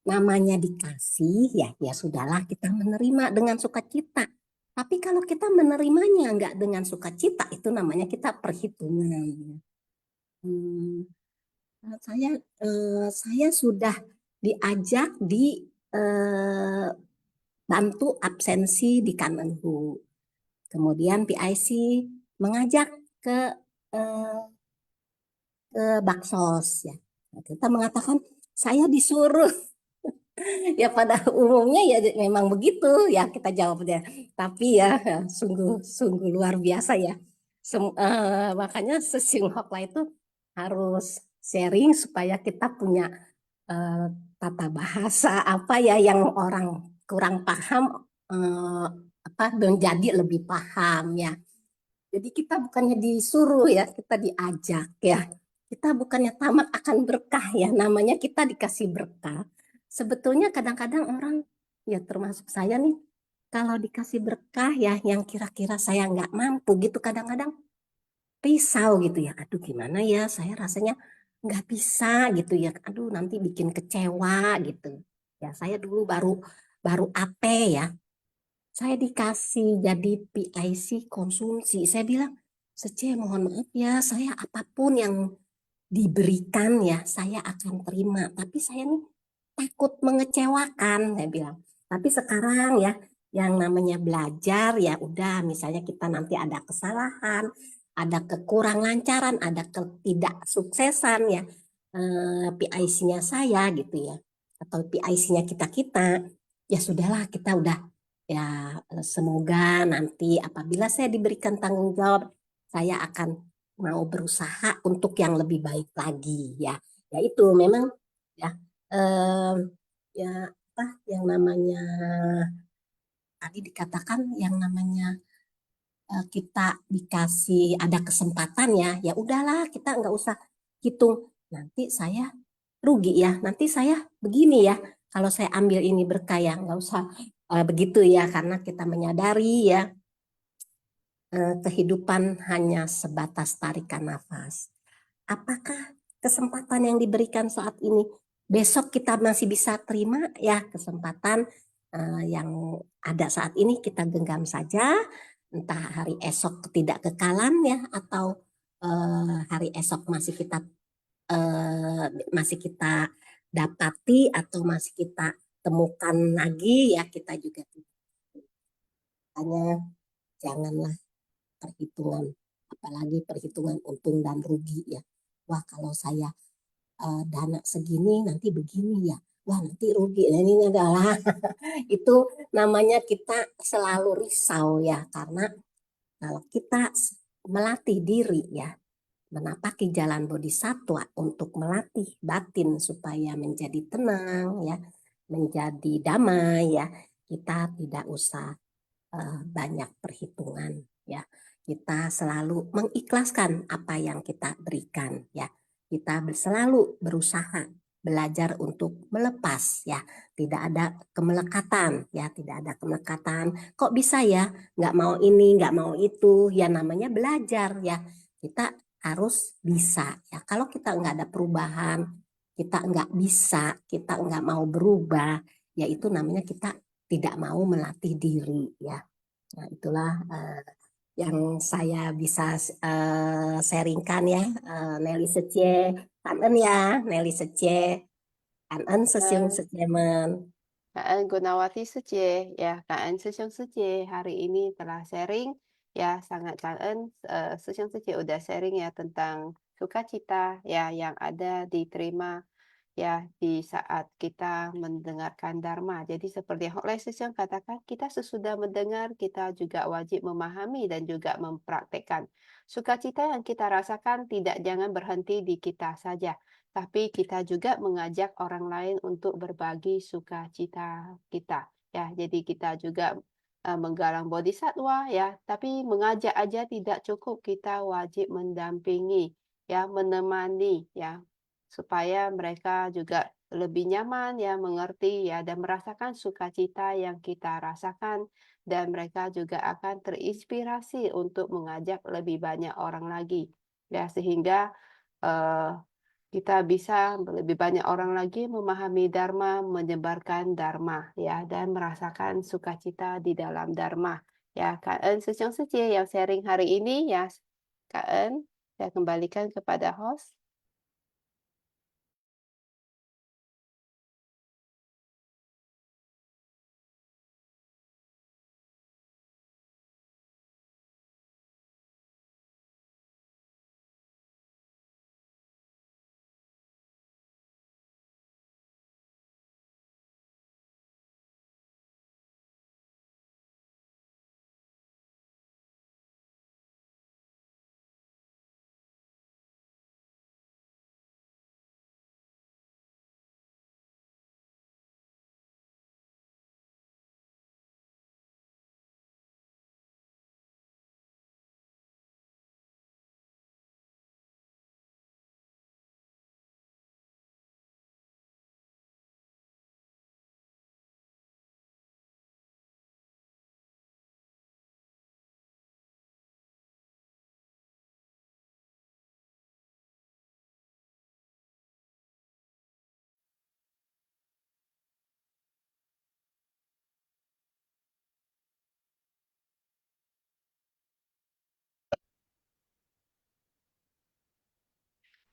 namanya dikasih ya, ya sudahlah kita menerima dengan sukacita. Tapi kalau kita menerimanya nggak dengan sukacita, itu namanya kita perhitungan. Saya sudah diajak di bantu absensi di Kanenhu. Kemudian PIC mengajak ke Baksos ya. Kita mengatakan saya disuruh. Ya pada umumnya ya memang begitu ya kita jawabnya. Tapi ya sungguh luar biasa ya. Makanya Sesiung Hoklai itu harus sharing supaya kita punya tata bahasa apa ya yang orang kurang paham menjadi lebih paham ya. Jadi kita bukannya disuruh ya, kita diajak ya. Kita bukannya tamak akan berkah ya, namanya kita dikasih berkah. Sebetulnya kadang-kadang orang ya termasuk saya nih, kalau dikasih berkah ya yang kira-kira saya nggak mampu gitu kadang-kadang risau gitu ya. Aduh gimana ya, saya rasanya nggak bisa gitu ya. Aduh nanti bikin kecewa gitu. Ya saya dulu baru AP ya. Saya dikasih jadi PIC konsumsi. Saya bilang, Sece mohon maaf ya, saya apapun yang diberikan ya, saya akan terima. Tapi saya nih takut mengecewakan, saya bilang. Tapi sekarang ya, yang namanya belajar ya udah, misalnya kita nanti ada kesalahan, ada kekurang lancaran, ada ketidaksuksesan ya, PIC-nya saya gitu ya, atau PIC-nya kita-kita, ya sudahlah kita udah ya semoga nanti apabila saya diberikan tanggung jawab, saya akan mau berusaha untuk yang lebih baik lagi ya. Ya itu memang ya ya apa yang namanya tadi dikatakan yang namanya kita dikasih ada kesempatan ya, ya udahlah kita nggak usah hitung nanti saya rugi ya, nanti saya begini ya kalau saya ambil ini berkah ya, nggak usah begitu ya karena kita menyadari ya kehidupan hanya sebatas tarikan nafas. Apakah kesempatan yang diberikan saat ini besok kita masih bisa terima ya kesempatan yang ada saat ini kita genggam saja, entah hari esok tidak kekalan ya atau hari esok masih kita dapati atau masih kita temukan lagi ya kita juga hanya janganlah perhitungan apalagi perhitungan untung dan rugi ya. Wah kalau saya dana segini nanti begini ya. Wah nanti rugi. Nah, ini adalah itu namanya kita selalu risau ya karena kalau kita melatih diri ya menapaki jalan bodhisatwa untuk melatih batin supaya menjadi tenang ya, menjadi damai ya, kita tidak usah banyak perhitungan ya. Kita selalu mengikhlaskan apa yang kita berikan ya. Kita selalu berusaha belajar untuk melepas ya. Tidak ada kemelekatan ya, tidak ada kemelekatan. Kok bisa ya? Nggak mau ini, nggak mau itu. Ya namanya belajar ya. Kita harus bisa ya. Kalau kita nggak ada perubahan, kita nggak bisa, kita nggak mau berubah, ya itu namanya kita tidak mau melatih diri ya. Nah, itulah yang saya bisa sharingkan ya, Nelly Secie, Kanen ya, Nelly Secie, Kanen Sesiung Sejemen. Kak Gunawati Secie, ya Kak Sesiung Secie hari ini telah sharing, ya sangat Kak Sesiung Secie udah sharing ya tentang sukacita ya yang ada diterima ya di saat kita mendengarkan Dharma. Jadi seperti yang Hoklai Sesiung katakan, kita sesudah mendengar kita juga wajib memahami dan juga mempraktekkan. Sukacita yang kita rasakan tidak jangan berhenti di kita saja, tapi kita juga mengajak orang lain untuk berbagi sukacita kita. Ya, jadi kita juga menggalang bodhisatwa ya, tapi mengajak aja tidak cukup, kita wajib mendampingi ya, menemani ya, supaya mereka juga lebih nyaman ya, mengerti ya, dan merasakan sukacita yang kita rasakan, dan mereka juga akan terinspirasi untuk mengajak lebih banyak orang lagi ya, sehingga kita bisa lebih banyak orang lagi memahami Dharma, menyebarkan Dharma ya, dan merasakan sukacita di dalam Dharma ya. Kak En Sejong Sejie yang sharing hari ini ya, Kak En, saya kembalikan kepada host.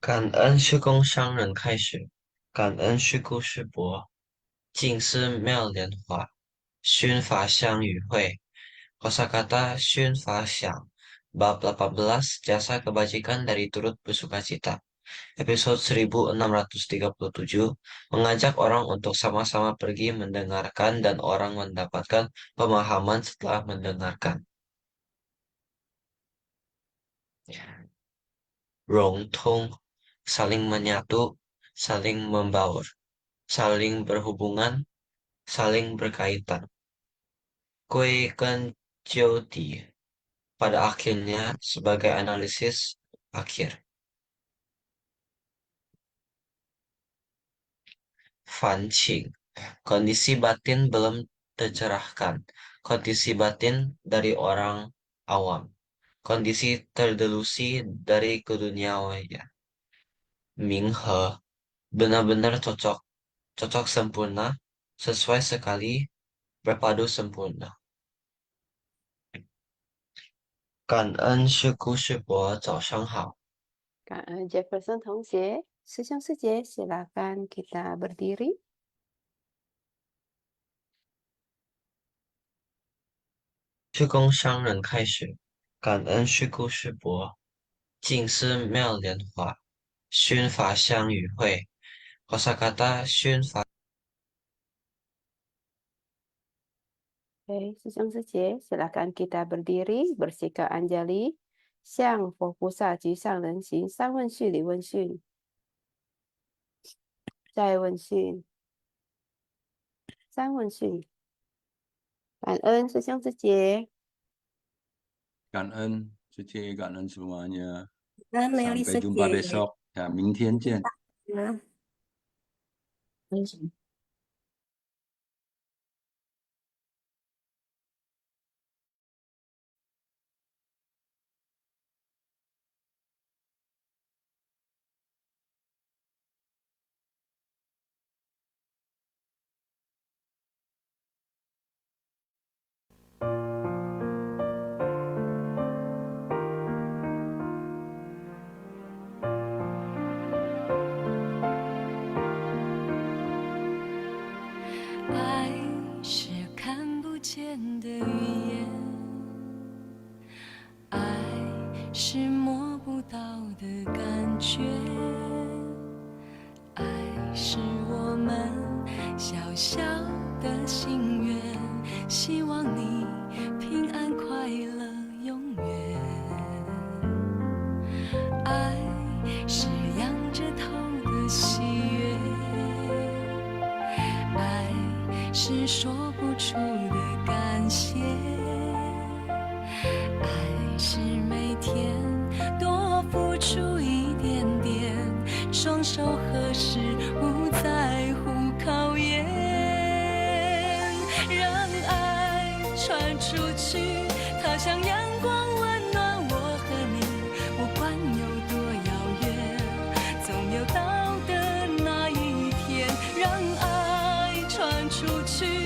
感恩是供商人开始，感恩是故事播，静思妙莲华，熏法香与会。Kosakata Shun Fasyang, Bab 18, Jasa Kebajikan dari Turut Bersukacita. Episode 1637, mengajak orang untuk sama-sama pergi mendengarkan dan orang mendapatkan pemahaman setelah mendengarkan. Rongtong, saling menyatu, saling membaur, saling berhubungan, saling berkaitan. Kue Kenjoti, pada akhirnya sebagai analisis akhir. Fanqing, kondisi batin belum tercerahkan, kondisi batin dari orang awam, kondisi terdelusi dari keduniawian. Minghe, benar-benar cocok, cocok sempurna, sesuai sekali, berpadu sempurna. Kanan syukur syukur, 早上好。 Kak Jefferson 同学，师兄师姐silakan kita berdiri. 是供商人开始，感恩是故事博，静思妙莲华，熏法香与会，Kosakata 熏法。 Oke, Sejong Sejie, silakan kita berdiri, bersikap anjali, 向佛菩萨及上人行三问讯礼问讯，再问讯，三问讯，感恩师兄师姐。 感恩师姐，感恩 semuanya. Dan Nelly Sampai jumpa Sejie. besok. Ya, 明天见。 Nah. 双手合十，不在乎考验，让爱传出去，它像阳光温暖我和你，不管有多遥远，总有到的那一天，让爱传出去。